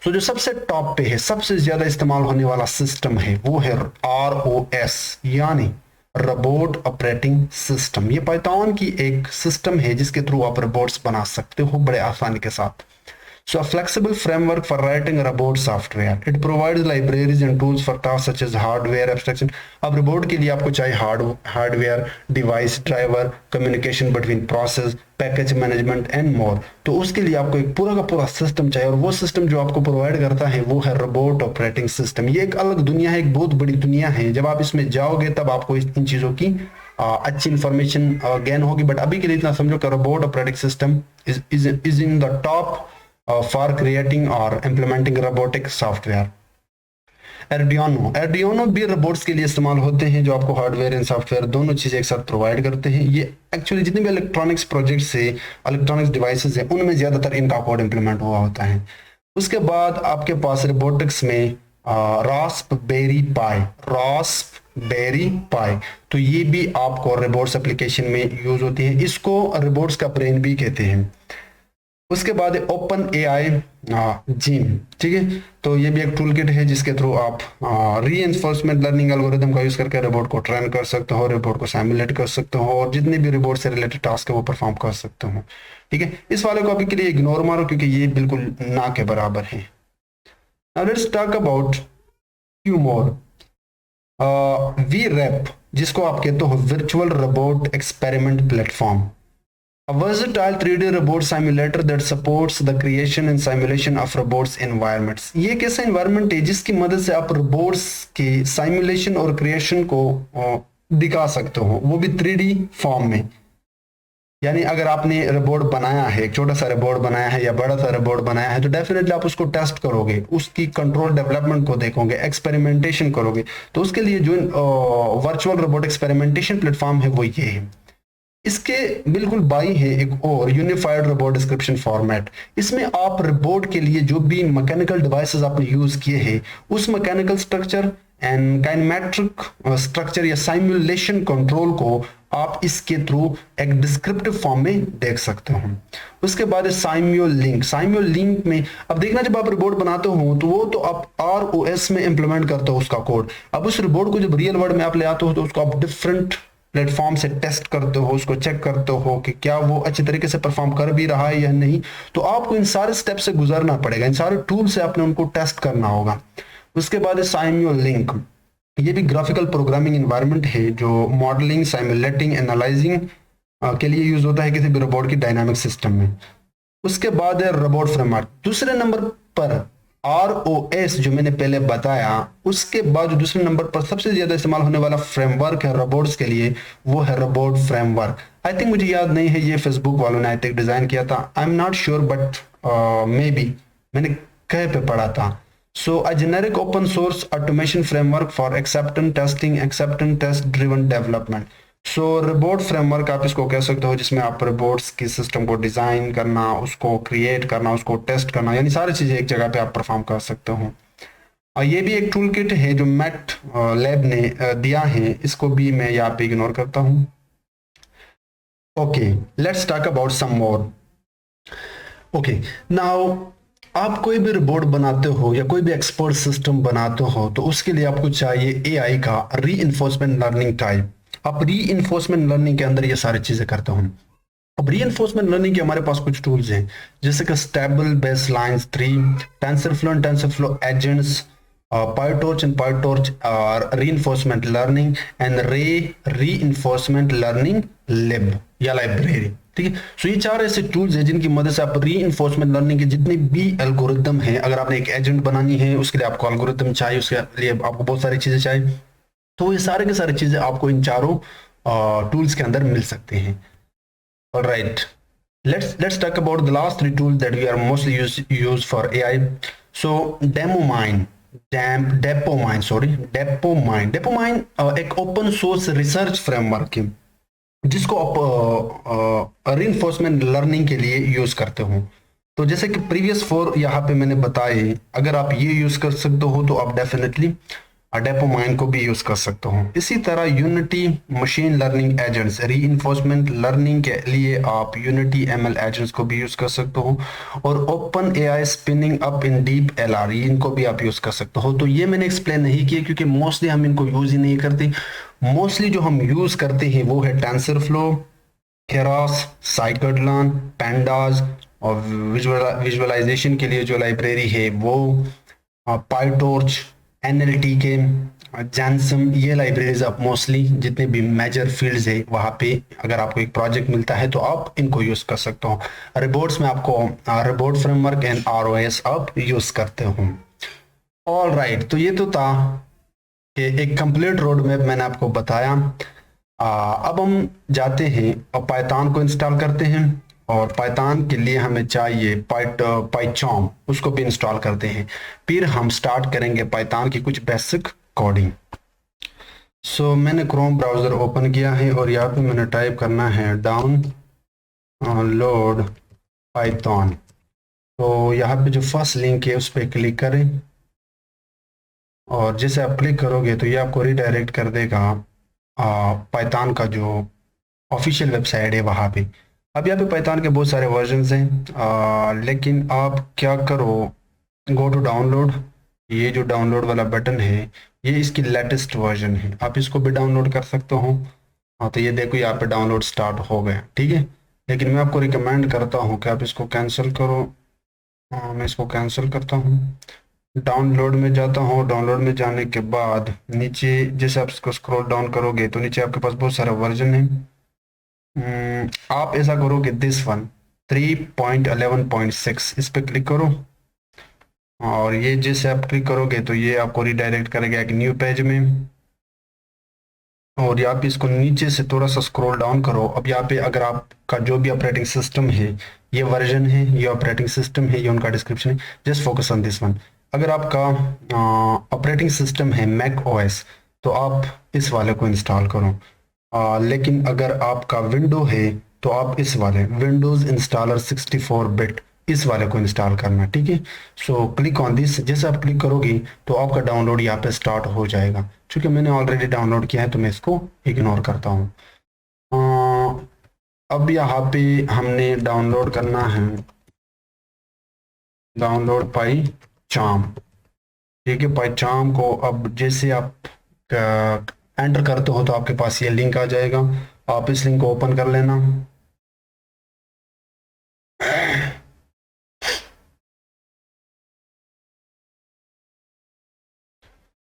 Speaker 1: तो जो सबसे टॉप पे है, सबसे ज्यादा इस्तेमाल होने वाला सिस्टम है, वो है ROS, यानी रोबोट ऑपरेटिंग सिस्टम। ये पाइथन की एक सिस्टम है जिसके थ्रू आप रोबोट्स बना सकते हो बड़े आसानी के साथ। So a flexible framework for writing robot software. It provides libraries and tools for tasks such as hardware abstraction. अब रोबोट के लिए आपको चाहिए hardware, device, driver, communication between process, package management and more. तो उसके लिए आपको एक पूरा का पूरा सिस्टम चाहिए और वो सिस्टम जो आपको प्रोवाइड करता है वो है रोबोट ऑपरेटिंग सिस्टम। ये एक अलग दुनिया है, एक बहुत बड़ी दुनिया है। जब आप इसमें जाओगे तब आपको इन चीजों की अच्छी इंफॉर्मेशन गेन होगी, बट अभी के लिए इतना समझो कि robot operating system is in the top for creating or implementing robotic software. Arduino भी रोबोट्स के लिए इस्तेमाल होते हैं, जो आपको हार्डवेयर एंड सॉफ्टवेयर दोनों चीजें एक साथ प्रोवाइड करते हैं। ये एक्चुअली जितने भी इलेक्ट्रॉनिक्स प्रोजेक्ट्स है, इलेक्ट्रॉनिक्स डिवाइसेस है, उनमें ज्यादातर इनका कोड इंप्लीमेंट हुआ होता है। उसके बाद आपके पास रोबोटिक्स में रास्पबेरी पाई, तो ये भी आपको रोबोट्स एप्लीकेशन में यूज होती है। इसको रोबोट्स का ब्रेन भी कहते हैं। उसके बाद ओपन एआई जीन, ठीक है, तो ये भी एक टूल किट है जिसके थ्रू आप रीइंफोर्समेंट लर्निंग एल्गोरिथम का यूज करके रोबोट को ट्रेन कर सकते हो, रोबोट को सिमुलेट कर सकते हो और जितने भी रोबोट से रिलेटेड टास्क है वो परफॉर्म कर सकते हो। ठीक है, इस वाले को अभी के लिए इग्नोर मारो क्योंकि ये बिल्कुल ना के बराबर है। Now let's talk about few more. VREP, जिसको आप कहते हो virtual robot experiment platform, a versatile 3D robot simulator that supports the creation and simulation of robots environments. ये एक ऐसा environment है जिसकी मदद से आप robots के simulation और creation को दिखा सकते हो, वो भी 3D फॉर्म में। यानी अगर आपने रोबोट बनाया है, एक छोटा सा रोबोट बनाया है या बड़ा सा रोबोट बनाया है, तो डेफिनेटली आप उसको टेस्ट करोगे, उसकी कंट्रोल डेवलपमेंट को देखोगे, एक्सपेरिमेंटेशन करोगे। तो उसके लिए जो वर्चुअल रोबोट एक्सपेरिमेंटेशन प्लेटफॉर्म है वो ये है। इसके बिल्कुल बाई है एक और यूनिफाइड रोबोट डिस्क्रिप्शन फॉर्मेट। इसमें आप रोबोट के लिए जो भी मैकेनिकल डिवाइसेस आपने यूज किए हैं, उस मैकेनिकल स्ट्रक्चर एंड काइनेमेट्रिक स्ट्रक्चर या साइमुलेशन कंट्रोल को आप इसके थ्रू एक डिस्क्रिप्टिव फॉर्म में देख सकते हो। उसके बाद है साइम्योलिंक में अब देखना, जब आप रोबोट बनाते हो तो वो तो आप ROS में इंप्लीमेंट करते हो उसका कोड। अब उस रोबोट को जब रियल वर्ल्ड में आप ले आते हो तो उसको आप डिफरेंट प्लेटफॉर्म से टेस्ट करते हो, उसको चेक करते हो कि क्या वो अच्छी तरीके से परफॉर्म कर भी रहा है या नहीं। तो आपको इन सारे स्टेप से गुजरना पड़ेगा, इन सारे टूल से आपने उनको टेस्ट करना होगा। उसके बाद है साइम्योलिंक, ये भी ग्राफिकल प्रोग्रामिंग एनवायरनमेंट है जो मॉडलिंग, साइमुलेटिंग, एनालाइजिंग के लिए यूज होता है किसी भी रोबोट की डायनामिक सिस्टम में। उसके बाद है रोबोट फ्रेमवर्क। दूसरे नंबर पर ROS जो मैंने पहले बताया, उसके बाद जो दूसरे नंबर पर सबसे ज्यादा इस्तेमाल होने वाला फ्रेमवर्क है रोबोट्स के लिए, वो है रोबोट फ्रेमवर्क। आई थिंक, मुझे याद नहीं है, ये फेसबुक वालों ने आई थिंक डिजाइन किया था, I am not sure, but maybe मैंने कहीं पे पढ़ा था। So a generic open source automation framework for acceptance testing, acceptance test driven development. So robot framework आप इसको कह सकते हो, जिसमें आप रोबोट्स की सिस्टम को डिजाइन करना, उसको क्रिएट करना, उसको टेस्ट करना, यानी सारी चीजें एक जगह पे आप परफॉर्म कर सकते हो। और ये भी एक टूल किट है जो मैट लैब ने दिया है, इसको भी मैं यहाँ पे इग्नोर करता हूँ। Okay, let's talk about some more. Okay, now आप कोई भी रोबोट बनाते हो या कोई भी एक्सपर्ट सिस्टम बनाते हो तो उसके लिए आपको चाहिए AI का रीइंफोर्समेंट लर्निंग टाइप। आप रीइंफोर्समेंट लर्निंग के अंदर ये सारी चीजें करते हो। अब रीइंफोर्समेंट लर्निंग के हमारे पास कुछ टूल्स हैं, जैसे कि stable baselines 3, TensorFlow agents, PyTorch and PyTorch reinforcement learning and Ray reinforcement learning lib या लाइब्रेरी। ठीक है। सो ये चार ऐसे टूल्स हैं जिनकी मदद से आप री इन्फोर्समेंट लर्निंग के जितने भी एल्गोरिदम हैं, अगर आपने एक एजेंट बनानी है उसके लिए आपको एल्गोरिदम चाहिए, उसके लिए आपको बहुत सारी चीजें चाहिए, तो ये सारे के सारे चीजें आपको इन चारों टूल्स के अंदर मिल सकते हैं। Alright, let's talk about the last three tools that we are mostly use for AI. So Depomine एक ओपन सोर्स रिसर्च फ्रेमवर्क है जिसको आप रीइंफोर्समेंट लर्निंग के लिए यूज करते हो। तो जैसे कि प्रीवियस 4 यहाँ पे मैंने बताए, अगर आप ये यूज कर सकते हो तो आप डेफिनेटली डेपोमाइन को भी यूज कर सकते हो। इसी तरह unity machine learning agents, reinforcement learning के लिए आप यूनिटी एमएल एजेंट्स को भी यूज कर सकते हो, और open AI spinning up in deep LR, इनको भी आप यूज कर सकते हो। तो ये मैंने एक्सप्लेन नहीं किया क्योंकि मोस्टली हम इनको यूज ही नहीं करते। मोस्टली जो हम यूज करते हैं वो है टेंसरफ्लो, केरॉस, साइकिड-लर्न, पैंडाज, और विजुअलाइजेशन के लिए जो लाइब्रेरी है वो पाइटॉर्च, एनएलटीके, जैनसम, ये लाइब्रेरीज आप मोस्टली जितने भी मेजर फील्ड्स है वहाँ पे अगर आपको एक प्रोजेक्ट मिलता है तो आप इनको यूज कर सकते हो। रिपोर्ट्स में आपको रिपोर्ट फ्रेमवर्क एंड आरओएस आप यूज करते हो। ऑल राइट, तो ये तो था कि एक कंप्लीट रोड मैप मैंने आपको बताया। अब हम जाते हैं और पाइथन को इंस्टॉल करते हैं, और पाइथन के लिए हमें चाहिए पाइचॉम, उसको भी इंस्टॉल करते हैं। फिर हम स्टार्ट करेंगे पाइथन की कुछ बेसिक कोडिंग। सो मैंने क्रोम ब्राउज़र ओपन किया है और यहाँ पे मैंने टाइप करना है डाउनलोड पाइथन। तो यहाँ पे जो फर्स्ट लिंक है उस पर क्लिक करें, और जैसे आप क्लिक करोगे तो ये आपको रिडायरेक्ट कर देगा पाइथन का जो ऑफिशियल वेबसाइट है वहाँ पे। अब यहाँ पे पाइथन के बहुत सारे वर्जन्स हैं, लेकिन आप क्या करो, गो टू डाउनलोड, ये जो डाउनलोड वाला बटन है ये इसकी लेटेस्ट वर्जन है, आप इसको भी डाउनलोड कर सकते हो। हाँ, तो ये देखो यहाँ पे डाउनलोड स्टार्ट हो गया, ठीक है। लेकिन मैं आपको रिकमेंड करता हूँ कि आप इसको कैंसिल करो। मैं इसको कैंसिल करता हूँ, डाउनलोड में जाता हूँ। डाउनलोड में जाने के बाद नीचे जैसे आप इसको स्क्रॉल डाउन करोगे तो नीचे आपके पास बहुत सारा वर्जन है। आप ऐसा करो कि दिस वन 3.11.6 इस पे क्लिक करो, और ये जैसे आप क्लिक करोगे तो ये आपको रिडायरेक्ट करेगा एक न्यू पेज में। और यहाँ पे इसको नीचे से थोड़ा सा स्क्रॉल डाउन करो। अब यहाँ पे अगर आपका जो भी ऑपरेटिंग सिस्टम है, ये वर्जन है, ये ऑपरेटिंग सिस्टम है, ये उनका डिस्क्रिप्शन है, just focus on this one. अगर आपका ऑपरेटिंग सिस्टम है मैक ओएस तो आप इस वाले को इंस्टॉल करो, लेकिन अगर आपका विंडो है तो आप इस वाले विंडोज इंस्टॉलर 64 बिट इस वाले को इंस्टॉल करना, ठीक है। सो क्लिक ऑन दिस, जैसे आप क्लिक करोगे तो आपका डाउनलोड यहाँ पे स्टार्ट हो जाएगा। क्योंकि मैंने ऑलरेडी डाउनलोड किया है तो मैं इसको इग्नोर करता हूँ। अब यहाँ पे हमने डाउनलोड करना है डाउनलोड पाइचार्म, ठीक है। पाइचार्म को अब जैसे आप एंटर करते हो तो आपके पास ये लिंक आ जाएगा, आप इस लिंक को ओपन कर लेना।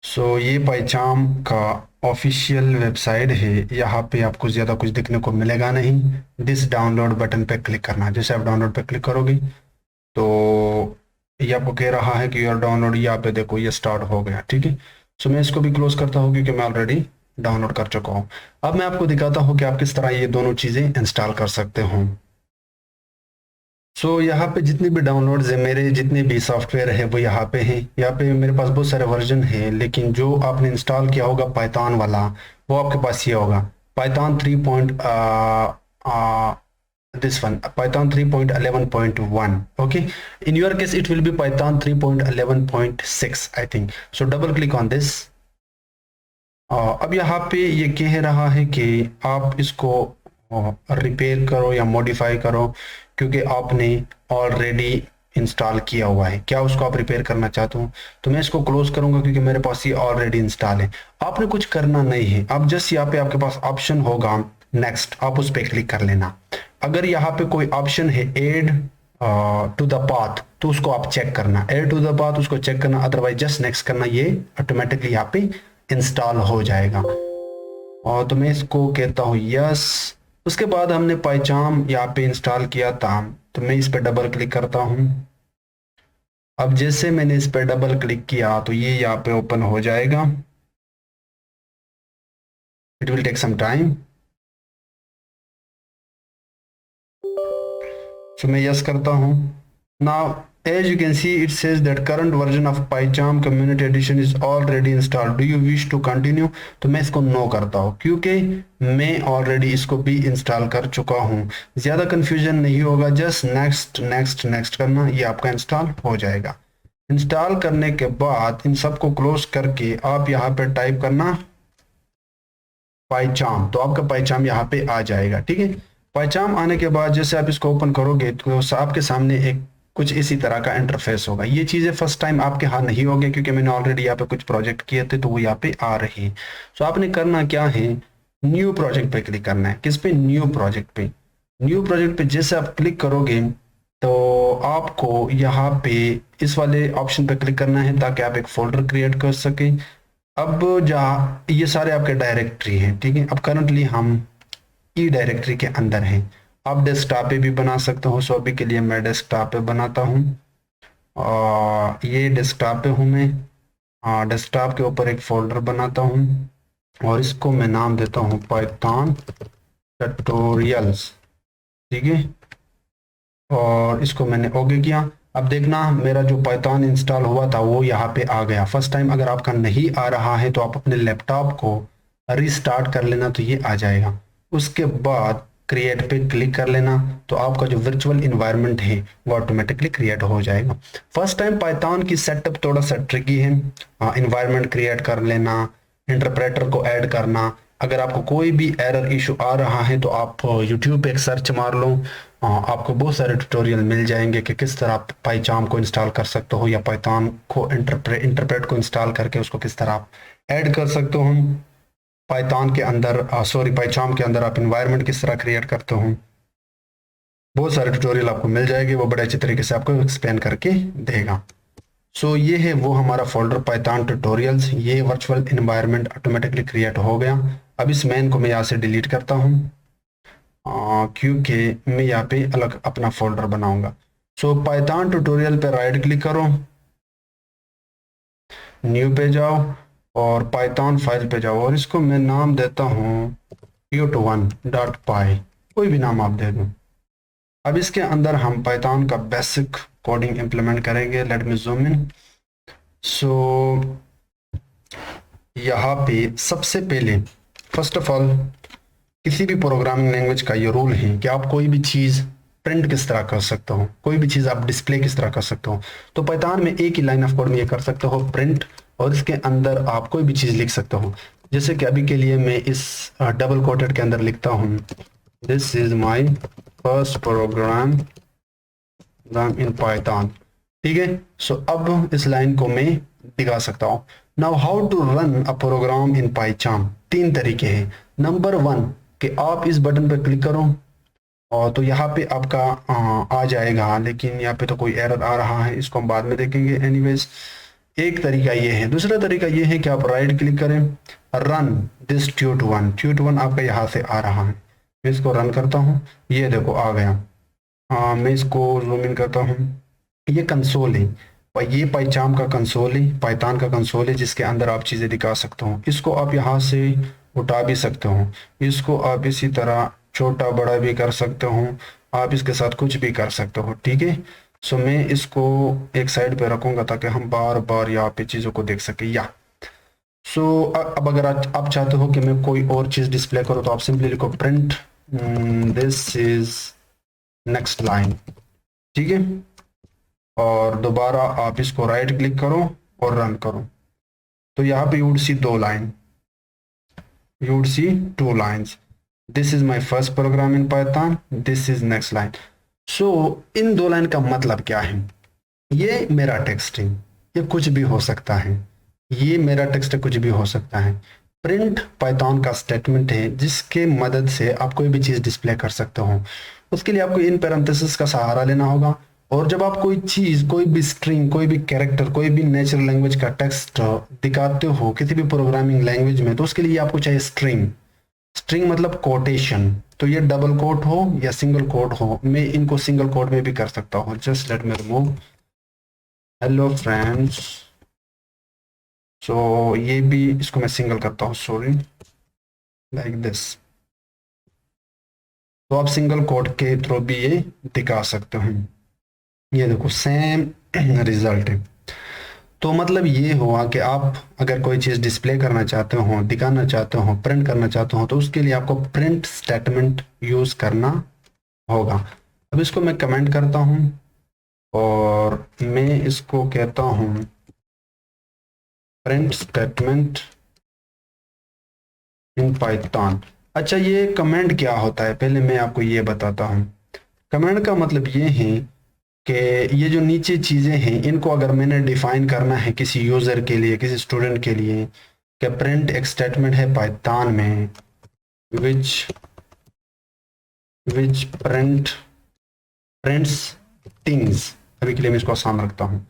Speaker 1: सो ये पाइचार्म का ऑफिशियल वेबसाइट है, यहाँ पे आपको ज़्यादा कुछ दिखने को मिलेगा नहीं। दिस डाउनलोड बटन पे क्लिक करना, जैसे आप डाउनलोड पे क्लिक करोगे तो ये आपको कह रहा है कि योर डाउनलोड, यहाँ पे देखो ये स्टार्ट हो गया, ठीक है। सो मैं इसको भी क्लोज करता हूँ क्योंकि मैं ऑलरेडी डाउनलोड कर चुका हूँ। अब मैं आपको दिखाता हूँ कि आप किस तरह ये दोनों चीज़ें इंस्टॉल कर सकते हो। सो यहाँ पे जितने भी डाउनलोड्स है, मेरे जितने भी सॉफ्टवेयर है वो यहाँ पे हैं। यहाँ पे मेरे पास बहुत सारे वर्जन है, लेकिन जो आपने इंस्टॉल किया होगा पाइथन वाला वो आपके पास ये होगा, Python 3. this one python 3.11.1. okay, in your case it will be python 3.11.6 I think. so double click on this. अब यहाँ पे ये कह रहा है कि आप इसको रिपेयर करो या मॉडिफाई करो, क्योंकि आपने ऑलरेडी इंस्टॉल किया हुआ है। क्या उसको आप रिपेयर करना चाहते हो? तो मैं इसको क्लोज करूंगा क्योंकि मेरे पास ये ऑलरेडी इंस्टॉल है। आपने कुछ करना नहीं है, आप जस्ट यहाँ पे आपके पास ऑप्शन होगा नेक्स्ट, आप उस पर क्लिक कर लेना। अगर यहाँ पे कोई ऑप्शन है एड टू द पाथ तो उसको आप चेक करना, एड टू द पाथ उसको चेक करना, अदरवाइज जस्ट नेक्स्ट करना, ये ऑटोमेटिकली यहाँ पे इंस्टॉल हो जाएगा। और तो मैं इसको कहता हूँ यस, उसके बाद हमने पाइचाम यहाँ पे इंस्टॉल किया था, तो मैं इस पे डबल क्लिक करता हूँ। अब जैसे मैंने इस पे डबल क्लिक किया तो ये यहाँ पे ओपन हो जाएगा। It will take some time. So मैं यस करता हूँ। Now as you can see it says that current version of PyCharm community edition is already installed, do you wish to continue? तो मैं इसको नो करता हूँ क्योंकि मैं ऑलरेडी इसको भी इंस्टॉल कर चुका हूँ। ज़्यादा कंफ्यूजन नहीं होगा, जस्ट नेक्स्ट नेक्स्ट नेक्स्ट करना, ये आपका इंस्टॉल हो जाएगा। इंस्टॉल करने के बाद इन सबको क्लोज करके आप यहाँ पे टाइप करना पाइचाम, तो आपका पाइचाम यहाँ पे आ जाएगा। ठीक है, पाइचाम आने के बाद जैसे आप इसको ओपन करोगे तो आपके सामने एक कुछ इसी तरह का इंटरफेस होगा। ये चीज़ें फर्स्ट टाइम आपके हाथ नहीं होंगे क्योंकि मैंने ऑलरेडी यहाँ पे कुछ प्रोजेक्ट किए थे तो वो यहाँ पे आ रही है। सो आपने करना क्या है, न्यू प्रोजेक्ट पे क्लिक करना है। किस पे? न्यू प्रोजेक्ट पे। न्यू प्रोजेक्ट पे जैसे आप क्लिक करोगे तो आपको यहाँ पे इस वाले ऑप्शन पे क्लिक करना है ताकि आप एक फोल्डर क्रिएट कर सके। अब जहाँ ये सारे आपके डायरेक्टरी हैं, ठीक है। अब करंटली हम ई डायरेक्टरी के अंदर हैं। आप डेस्कटॉप पे भी बना सकते हो। सो अभी के लिए मैं डेस्कटॉप पे बनाता हूँ और ये डेस्कटॉप पे हूँ मैं। डेस्कटॉप के ऊपर एक फोल्डर बनाता हूँ और इसको मैं नाम देता हूँ पाइथन ट्यूटोरियल्स, ठीक है। और इसको मैंने ओके किया। अब देखना मेरा जो पाइथन इंस्टॉल हुआ था वो यहाँ पे आ गया। फर्स्ट टाइम अगर आपका नहीं आ रहा है तो आप अपने लैपटॉप को रीस्टार्ट कर लेना, तो ये आ जाएगा। उसके बाद क्रिएट पे क्लिक कर लेना, तो आपका जो वर्चुअल इन्वायरमेंट है वो ऑटोमेटिकली क्रिएट हो जाएगा। फर्स्ट टाइम पाइथन की सेटअप थोड़ा सा ट्रिकी है। इन्वायरमेंट क्रिएट कर लेना, इंटरप्रेटर को ऐड करना। अगर आपको कोई भी एरर इशू आ रहा है तो आप यूट्यूब पे एक सर्च मार लो, आपको बहुत सारे ट्यूटोरियल मिल जाएंगे कि किस तरह आप पाइचाम को इंस्टॉल कर सकते हो या पाइथन को इंटरप्रेट को इंस्टॉल करके उसको किस तरह आप ऐड कर सकते हो पाइथन के अंदर, पाइचाम के अंदर आप इन्वायरमेंट किस तरह क्रिएट करते हो। बहुत सारे ट्यूटोरियल आपको मिल जाएंगे, वो बड़े अच्छे तरीके से आपको एक्सप्लेन करके देगा। सो ये है वो हमारा फोल्डर पाइथन ट्यूटोरियल्स। ये वर्चुअल इन्वायरमेंट ऑटोमेटिकली क्रिएट हो गया। अब इस मेन को मैं यहाँ से डिलीट करता हूँ क्योंकि मैं यहाँ पे अलग अपना फोल्डर बनाऊंगा। सो पाइथन ट्यूटोरियल पे राइट क्लिक करो, न्यू पे जाओ और पाइथन फाइल पे जाओ और इसको मैं नाम देता हूँ tut1.py, कोई भी नाम आप दे दो। अब इसके अंदर हम पाइथन का बेसिक कोडिंग इंप्लीमेंट करेंगे। Let me zoom in. So यहाँ पे सबसे पहले फर्स्ट ऑफ ऑल किसी भी प्रोग्रामिंग लैंग्वेज का ये रूल है कि आप कोई भी चीज़ प्रिंट किस तरह कर सकते हो, कोई भी चीज़ आप डिस्प्ले किस तरह कर सकते हो। तो पाइथन में एक ही लाइन ऑफ कोड में ये कर सकते हो प्रिंट, और इसके अंदर आप कोई भी चीज़ लिख सकते हो। जैसे कि अभी के लिए मैं इस डबल कोटेड के अंदर लिखता हूँ this is my first program in Python, ठीक है। सो अब इस लाइन को मैं दिखा सकता हूँ। Now how to run a program in PyCharm, तीन तरीके हैं। नंबर वन कि आप इस बटन पर क्लिक करो और तो यहाँ पे आपका आ जाएगा, लेकिन यहाँ पे तो कोई एरर आ रहा है, इसको हम बाद में देखेंगे। एनीवेज एक तरीका ये है। दूसरा तरीका ये है कि आप राइट क्लिक करें, रन दिस tut1 आपका यहाँ से आ रहा है। मैं इसको रन करता हूँ, ये देखो आ गया। मैं इसको जूम इन करता हूँ। ये कंसोल है, ये पाइचाम का कंसोल है, पाइथन का कंसोल है जिसके अंदर आप चीज़ें दिखा सकते हो। इसको आप यहाँ से उठा भी सकते हो, इसको आप इसी तरह छोटा बड़ा भी कर सकते हो, आप इसके साथ कुछ भी कर सकते हो, ठीक है। सो मैं इसको एक साइड पे रखूंगा ताकि हम बार बार यहाँ पे चीज़ों को देख सके। या सो अब अगर आप चाहते हो कि मैं कोई और चीज़ डिस्प्ले करूँ तो आप सिंपली लिखो print this is next line, ठीक है। और दोबारा आप इसको राइट क्लिक करो और रन करो, तो यहाँ पे यू वुड सी दो line, you would see two lines. This is my first program in Python, this is next line. So इन दो लाइन का मतलब क्या है? ये मेरा टेक्स्ट है, ये कुछ भी हो सकता है, ये मेरा टेक्स्ट कुछ भी हो सकता है। प्रिंट पाइथन का स्टेटमेंट है जिसके मदद से आप कोई भी चीज़ डिस्प्ले कर सकते हो। उसके लिए आपको इन पैरेंथेसिस का सहारा लेना होगा, और जब आप कोई चीज़, कोई भी स्ट्रिंग, कोई भी कैरेक्टर, कोई भी नेचुरल लैंग्वेज का टेक्स्ट दिखाते हो किसी भी प्रोग्रामिंग लैंग्वेज में, तो उसके लिए आपको चाहिए स्ट्रिंग। स्ट्रिंग मतलब कोटेशन, तो ये डबल कोट हो या सिंगल कोट हो, मैं इनको सिंगल कोट में भी कर सकता हूँ। Just let me remove hello friends. So ये भी, इसको मैं सिंगल करता हूँ, सॉरी, लाइक दिस। तो आप सिंगल कोट के थ्रू भी ये दिखा सकते हैं। ये देखो सेम रिजल्ट है। तो मतलब ये हुआ कि आप अगर कोई चीज़ डिस्प्ले करना चाहते हो, दिखाना चाहते हो, प्रिंट करना चाहते हो, तो उसके लिए आपको प्रिंट स्टेटमेंट यूज़ करना होगा। अब इसको मैं कमेंट करता हूँ और मैं इसको कहता हूँ प्रिंट स्टेटमेंट इन पाइथन। अच्छा, ये कमेंट क्या होता है, पहले मैं आपको ये बताता हूँ। कमेंट का मतलब ये है कि ये जो नीचे चीज़ें हैं, इनको अगर मैंने डिफाइन करना है किसी यूज़र के लिए, किसी स्टूडेंट के लिए, कि प्रिंट एक स्टेटमेंट है पाइथन में विच विच प्रिंट्स थिंग्स। अभी के लिए मैं इसको आसान रखता हूँ।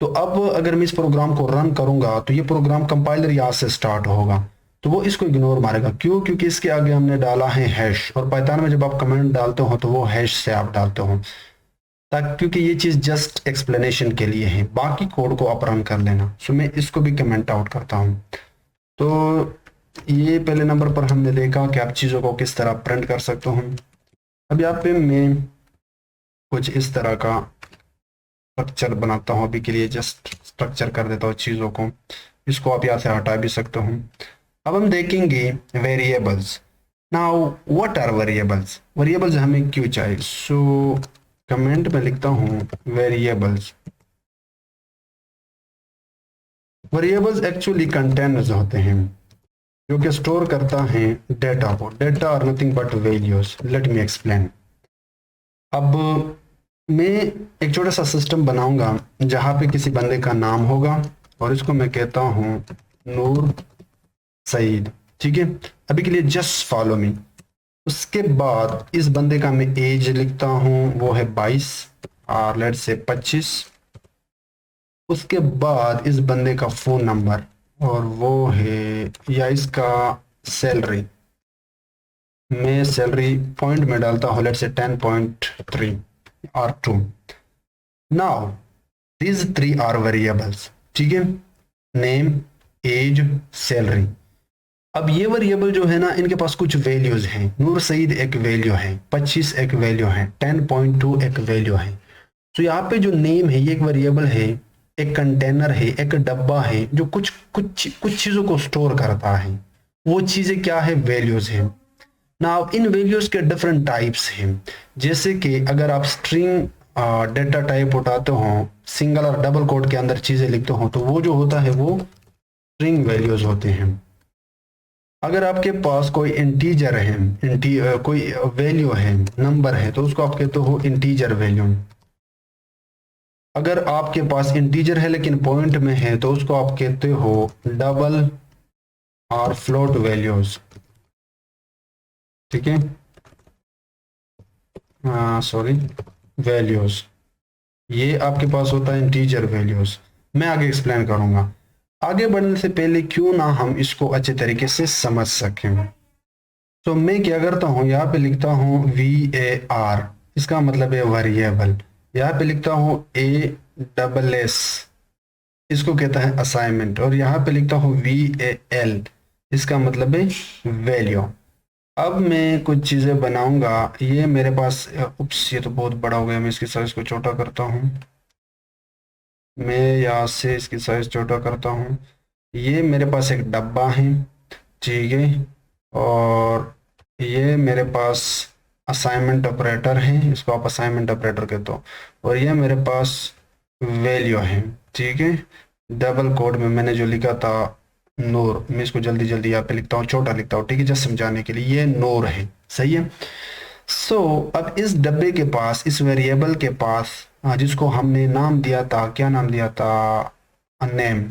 Speaker 1: तो अब अगर मैं इस प्रोग्राम को रन करूंगा तो ये प्रोग्राम कंपाइलर यहाँ से स्टार्ट होगा, तो वो इसको इग्नोर मारेगा। क्यों? क्योंकि इसके आगे हमने डाला है हैश, और पाइथन में जब आप कमेंट डालते हो तो वो हैश से आप डालते हो, ताकि, क्योंकि ये चीज जस्ट एक्सप्लेनेशन के लिए है, बाकी कोड को आप रन कर लेना। सो मैं इसको भी कमेंट आउट करता हूँ। तो ये पहले नंबर पर हमने देखा कि आप चीज़ों को किस तरह प्रिंट कर सकते हो। अब यहाँ पे मैं कुछ इस तरह का स्ट्रक्चर बनाता हूँ। अभी के लिए जस्ट स्ट्रक्चर कर देता हूँ चीज़ों को। इसको आप यहाँ से हटा भी सकते हो। अब हम देखेंगे variables. Now what are variables? Variables हमें क्यों चाहिए? सो कमेंट में लिखता हूँ वेरिएबल्स। वेरिएबल्स एक्चुअली कंटेनर्स होते हैं जो कि स्टोर करता है डेटा को। Data are nothing but values. Let me explain. अब मैं एक छोटा सा सिस्टम बनाऊंगा जहां पे किसी बंदे का नाम होगा और इसको मैं कहता हूं नूर सईद, ठीक है। अभी के लिए जस्ट फॉलो मी। उसके बाद इस बंदे का मैं एज लिखता हूं, वो है 22 और लेट से 25। उसके बाद इस बंदे का फोन नंबर, और वो है, या इसका सैलरी, मैं सैलरी पॉइंट में डालता हूँ, लेट से 10.3 और 2। Now these three are variables, ठीक है। Name, age, salary. अब ये वेरिएबल जो है ना, इनके पास कुछ वैल्यूज हैं। नूर सईद एक वैल्यू है, 25 एक वैल्यू है, 10.2 एक वैल्यू है। तो यहाँ पे जो नेम है ये एक वेरिएबल है, एक कंटेनर है, एक डब्बा है जो कुछ कुछ कुछ चीजों को स्टोर करता है। वो चीजें क्या है? वैल्यूज है। ना इन वैल्यूज के डिफरेंट टाइप्स हैं। जैसे कि अगर आप स्ट्रिंग डेटा टाइप उठाते हो, सिंगल और डबल कोट के अंदर चीजें लिखते हो, तो वो जो होता है वो स्ट्रिंग वैल्यूज होते हैं। अगर आपके पास कोई इंटीजर है, कोई वैल्यू है, नंबर है, तो उसको आप कहते हो इंटीजर वैल्यू। अगर आपके पास इंटीजर है लेकिन पॉइंट में है, तो उसको आप कहते हो डबल और फ्लोट वैल्यूज, ठीक है। Sorry, values. ये आपके पास होता है इंटीजर वैल्यूज। मैं आगे एक्सप्लेन करूंगा। आगे बढ़ने से पहले क्यों ना हम इसको अच्छे तरीके से समझ सकें, तो मैं क्या करता हूँ, यहाँ पे लिखता हूँ VAR, इसका मतलब है वेरिएबल। यहाँ पे लिखता हूँ ASS, इसको कहता है असाइनमेंट। और यहाँ पे लिखता हूँ VAL, इसका मतलब है वैल्यू। अब मैं कुछ चीज़ें बनाऊंगा। ये मेरे पास, उप्स, ये तो बहुत बड़ा हो गया, मैं इसकी साइज को छोटा करता हूँ। मैं यहाँ से इसकी साइज छोटा करता हूँ। ये मेरे पास एक डब्बा है, ठीक है। और ये मेरे पास असाइनमेंट ऑपरेटर है, इसको आप असाइनमेंट ऑपरेटर कहते हो। और ये मेरे पास वैल्यू है, ठीक है। डबल कोड में मैंने जो लिखा था नूर, मैं इसको जल्दी जल्दी यहाँ पे लिखता हूँ, छोटा लिखता हूँ, ठीक है, जस्ट समझाने के लिए। ये नूर है, सही है। सो अब इस डब्बे के पास, इस वेरिएबल के पास, जिसको हमने नाम दिया था, क्या नाम दिया था? नेम,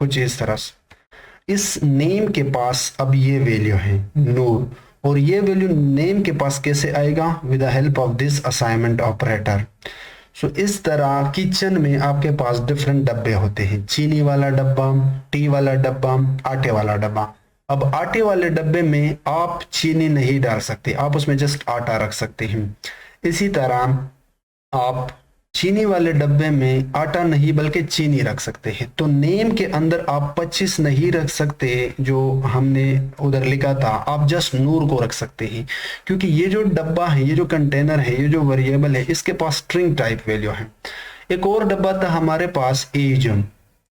Speaker 1: कुछ इस तरह से। इस नेम के पास अब ये वैल्यू है नूर, और ये वैल्यू नेम के पास कैसे आएगा? With the help of this assignment operator. So इस तरह किचन में आपके पास डिफरेंट डब्बे होते हैं, चीनी वाला डब्बा, टी वाला डब्बा, आटे वाला डब्बा। अब आटे वाले डब्बे में आप चीनी नहीं डाल सकते, आप उसमें जस्ट आटा रख सकते हैं। इसी तरह आप चीनी वाले डब्बे में आटा नहीं बल्कि चीनी रख सकते हैं। तो नेम के अंदर आप 25 नहीं रख सकते जो हमने उधर लिखा था, आप जस्ट नूर को रख सकते हैं, क्योंकि ये जो डब्बा है, ये जो कंटेनर है, ये जो वेरिएबल है, इसके पास स्ट्रिंग टाइप वैल्यू है। एक और डब्बा था हमारे पास एज,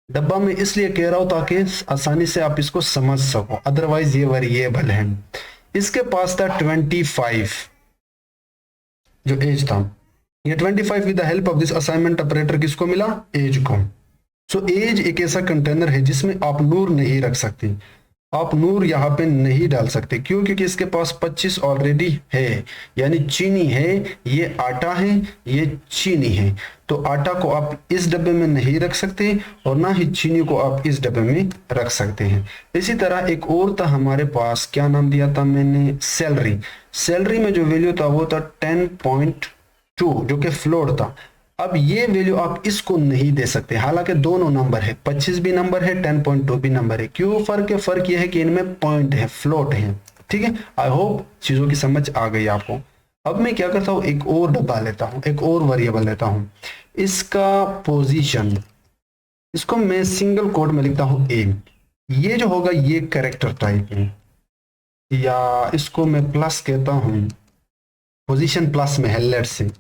Speaker 1: डब्बा में इसलिए कह रहा हूं ताकि आसानी से आप इसको समझ सको, अदरवाइज ये वेरिएबल है। इसके पास था 25 जो एज था, ये 25 with the help of this assignment operator किसको मिला, एज को। सो एज एक ऐसा कंटेनर है जिसमें आप नूर नहीं रख सकते, आप नूर यहाँ पे नहीं डाल सकते। क्यों? क्योंकि इसके पास 25 ऑलरेडी है, यानी चीनी है, ये आटा है, ये चीनी है। तो आटा को आप इस डब्बे में नहीं रख सकते और ना ही चीनी को आप इस डब्बे में रख सकते हैं। इसी तरह एक और था हमारे पास, क्या नाम दिया था मैंने, सैलरी। सैलरी में जो वैल्यू था वो था 10.2 जो कि फ्लोट था। अब ये वैल्यू आप इसको नहीं दे सकते, हालांकि दोनों नंबर है, 25 भी नंबर है, 10.2 भी नंबर है। क्यों फर्क है? फर्क ये है कि इनमें पॉइंट है, फ्लोट है। ठीक है, आई होप चीजों की समझ आ गई आपको। अब मैं क्या करता हूं, एक और डब्बा लेता हूं, एक और वेरिएबल लेता हूं, इसका पोजीशन, इसको मैं सिंगल कोड में लिखता हूं ए। ये जो होगा ये कैरेक्टर टाइप है, या इसको मैं प्लस कहता हूं, पोजीशन प्लस में है, लेट से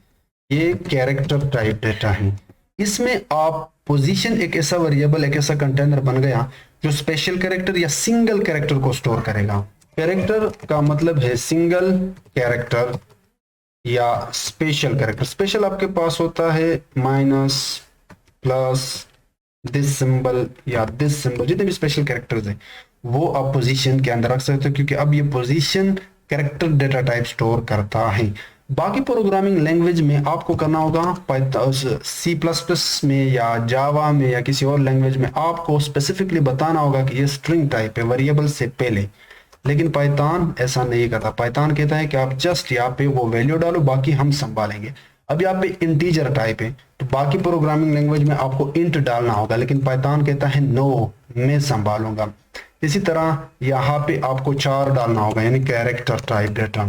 Speaker 1: ये कैरेक्टर टाइप डेटा है। इसमें आप पोजीशन एक ऐसा वेरिएबल, एक ऐसा कंटेनर बन गया जो स्पेशल कैरेक्टर या सिंगल कैरेक्टर को स्टोर करेगा। कैरेक्टर का मतलब है सिंगल कैरेक्टर या स्पेशल कैरेक्टर। स्पेशल आपके पास होता है माइनस, प्लस, दिस सिंबल या दिस सिंबल, जितने भी स्पेशल कैरेक्टर्स हैं वो आप पोजीशन के अंदर रख सकते हो, क्योंकि अब ये position character data type store करता है। बाकी प्रोग्रामिंग लैंग्वेज में आपको करना होगा, सी प्लस प्लस में या जावा में या किसी और लैंग्वेज में आपको स्पेसिफिकली बताना होगा कि ये स्ट्रिंग टाइप है वेरिएबल से पहले। लेकिन पाइथन ऐसा नहीं करता, पाइथन कहता है कि आप जस्ट यहाँ पे वो वैल्यू डालो, बाकी हम संभालेंगे। अब यहाँ पे इंटीजर टाइप है, तो बाकी प्रोग्रामिंग लैंग्वेज में आपको इंट डालना होगा, लेकिन पाइथन कहता है नो, मैं संभालूंगा। इसी तरह यहाँ पे आपको 4 डालना होगा, यानी कैरेक्टर टाइप डेटा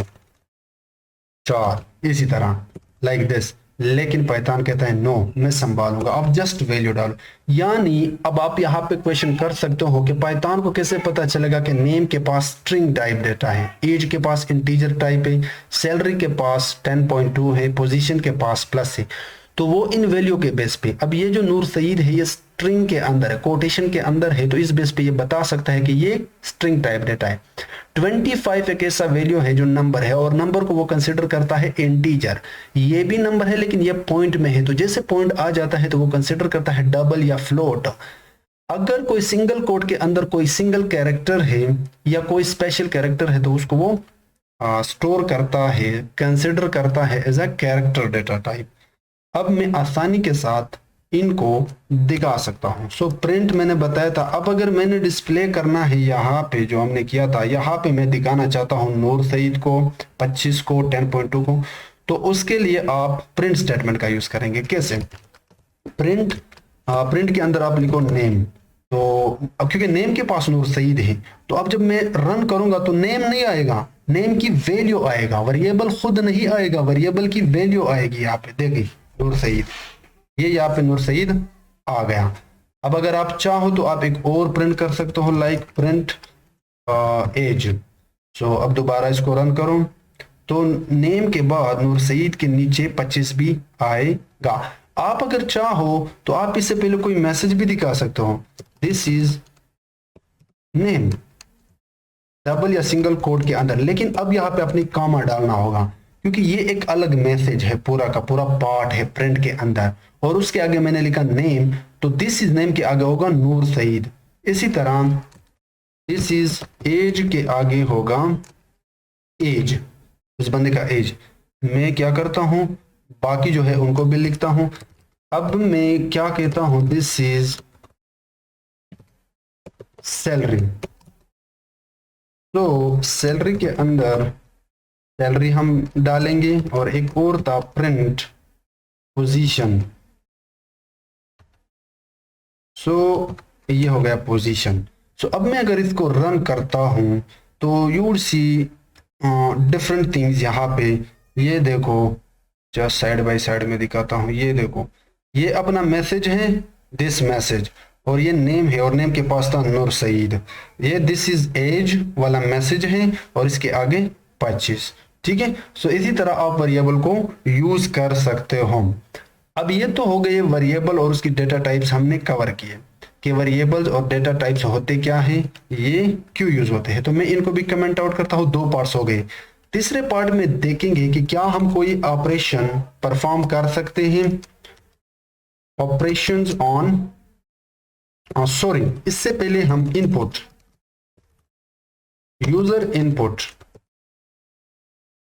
Speaker 1: 4, इसी तरह लाइक दिस। लेकिन पाइथन कहता है नो, मैं संभालूंगा, आप जस्ट वैल्यू डालो। यानी अब आप यहाँ पे क्वेश्चन कर सकते हो कि पाइथन को कैसे पता चलेगा कि नेम के पास स्ट्रिंग टाइप डेटा है, एज के पास इंटीजर टाइप है, सैलरी के पास 10.2 है, पोजीशन के पास प्लस है। तो वो इन वैल्यू के बेस पे, अब ये जो नूर सईद है ये स्ट्रिंग के अंदर है, कोटेशन के अंदर है, तो इस बेस पे ये बता सकता है कि ये स्ट्रिंग टाइप डेटा है। 25 एक ऐसा वैल्यू है जो नंबर है, और नंबर को वो कंसिडर करता है इंटीजर। ये भी नंबर है लेकिन ये पॉइंट में है, तो जैसे पॉइंट आ जाता है तो वो कंसिडर करता है डबल या फ्लोट। अगर कोई सिंगल कोड के अंदर कोई सिंगल कैरेक्टर है या कोई स्पेशल कैरेक्टर है तो उसको वो स्टोर करता है, कंसिडर करता है as a character data type. अब मैं आसानी के साथ इनको दिखा सकता हूं। सो प्रिंट मैंने बताया था। अब अगर मैंने डिस्प्ले करना है यहाँ पे जो हमने किया था, यहाँ पे मैं दिखाना चाहता हूँ नूर सईद को, 25 को, 10.2 को, तो उसके लिए आप प्रिंट स्टेटमेंट का यूज करेंगे। कैसे? प्रिंट के अंदर आप लिखो नेम। तो अब क्योंकि नेम के पास नूर सईद है, तो अब जब मैं रन करूंगा तो नेम नहीं आएगा, नेम की वैल्यू आएगा, वेरिएबल खुद नहीं आएगा, वेरिएबल की वैल्यू आएगी। यहाँ पे देखिए नूर सईद, ये यहाँ पे नूर सईद आ गया। अब अगर आप चाहो तो आप एक और प्रिंट कर सकते हो, लाइक प्रिंट एज। सो अब दोबारा इसको रन करो तो नेम के बाद नूर सईद के नीचे 25 भी आएगा। आप अगर चाहो तो आप इससे पहले कोई मैसेज भी दिखा सकते हो, दिस इज नेम, डबल या सिंगल कोड के अंदर। लेकिन अब यहाँ पे अपनी कॉमा डालना होगा, क्योंकि ये एक अलग मैसेज है, पूरा का पूरा पार्ट है प्रिंट के अंदर। और उसके आगे मैंने लिखा नेम, तो दिस इज नेम के आगे होगा नूर सईद। इसी तरह दिस इज एज के आगे होगा एज, उस बंदे का एज। मैं क्या करता हूं, बाकी जो है उनको भी लिखता हूं। अब मैं क्या कहता हूं, दिस इज सैलरी। तो सैलरी के अंदर सैलरी हम डालेंगे। और एक और था प्रिंट पोजीशन। सो ये हो गया पोजीशन। सो अब मैं अगर इसको रन करता हूं तो you would see different things यहाँ पे। ये देखो, जस्ट साइड बाय साइड में दिखाता हूँ। ये देखो, ये अपना मैसेज है, दिस मैसेज, और ये नेम है, और नेम के पास था नूर सईद। ये दिस इज एज वाला मैसेज है, और इसके आगे 25। ठीक है। सो इसी तरह आप वेरिएबल को यूज कर सकते हो। अब ये तो हो गए वेरिएबल और उसकी डेटा टाइप्स हमने कवर किए कि वेरिएबल्स और डेटा टाइप्स होते क्या हैं, ये क्यों यूज होते हैं। तो मैं इनको भी कमेंट आउट करता हूँ। 2 पार्ट्स हो गए। तीसरे पार्ट में देखेंगे कि क्या हम कोई ऑपरेशन परफॉर्म कर सकते हैं, ऑपरेशंस ऑन सॉरी, इससे पहले हम इनपुट, यूजर इनपुट,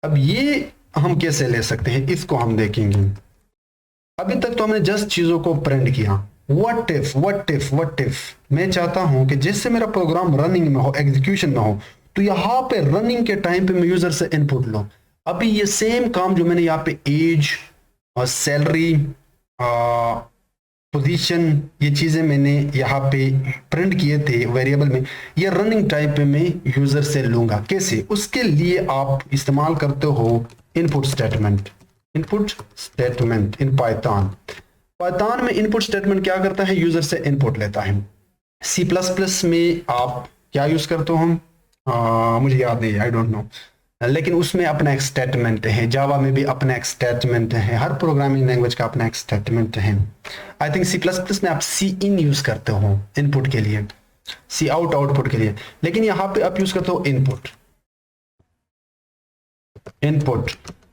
Speaker 1: अब ये हम कैसे ले सकते हैं इसको हम देखेंगे। अभी तक तो हमने जस्ट चीजों को प्रिंट किया। What if, what if, what if मैं चाहता हूं कि जिससे मेरा प्रोग्राम रनिंग में हो, एग्जीक्यूशन में हो, तो यहां पे रनिंग के टाइम पे मैं यूजर से इनपुट लो। अभी ये सेम काम जो मैंने यहाँ पे एज और सैलरी, पोजीशन, ये चीजें मैंने यहाँ पे प्रिंट किए थे वेरिएबल में, ये रनिंग टाइप पे मैं यूजर से लूंगा। कैसे? उसके लिए आप इस्तेमाल करते हो input statement. Input statement in Python. Python में इनपुट स्टेटमेंट क्या करता है? यूजर से इनपुट लेता है। सी प्लस प्लस में आप क्या यूज करते हो? मुझे याद नहीं, आई डोंट नो, लेकिन उसमें अपना एक स्टेटमेंट है। जावा में भी अपना एक स्टेटमेंट है। हर प्रोग्रामिंग लैंग्वेज का अपना एक स्टेटमेंट है। I think C plus plus में आप सी इन यूज करते हो इनपुट के लिए, सी आउट आउटपुट के लिए, लेकिन यहाँ पे आप यूज करते हो input. Input,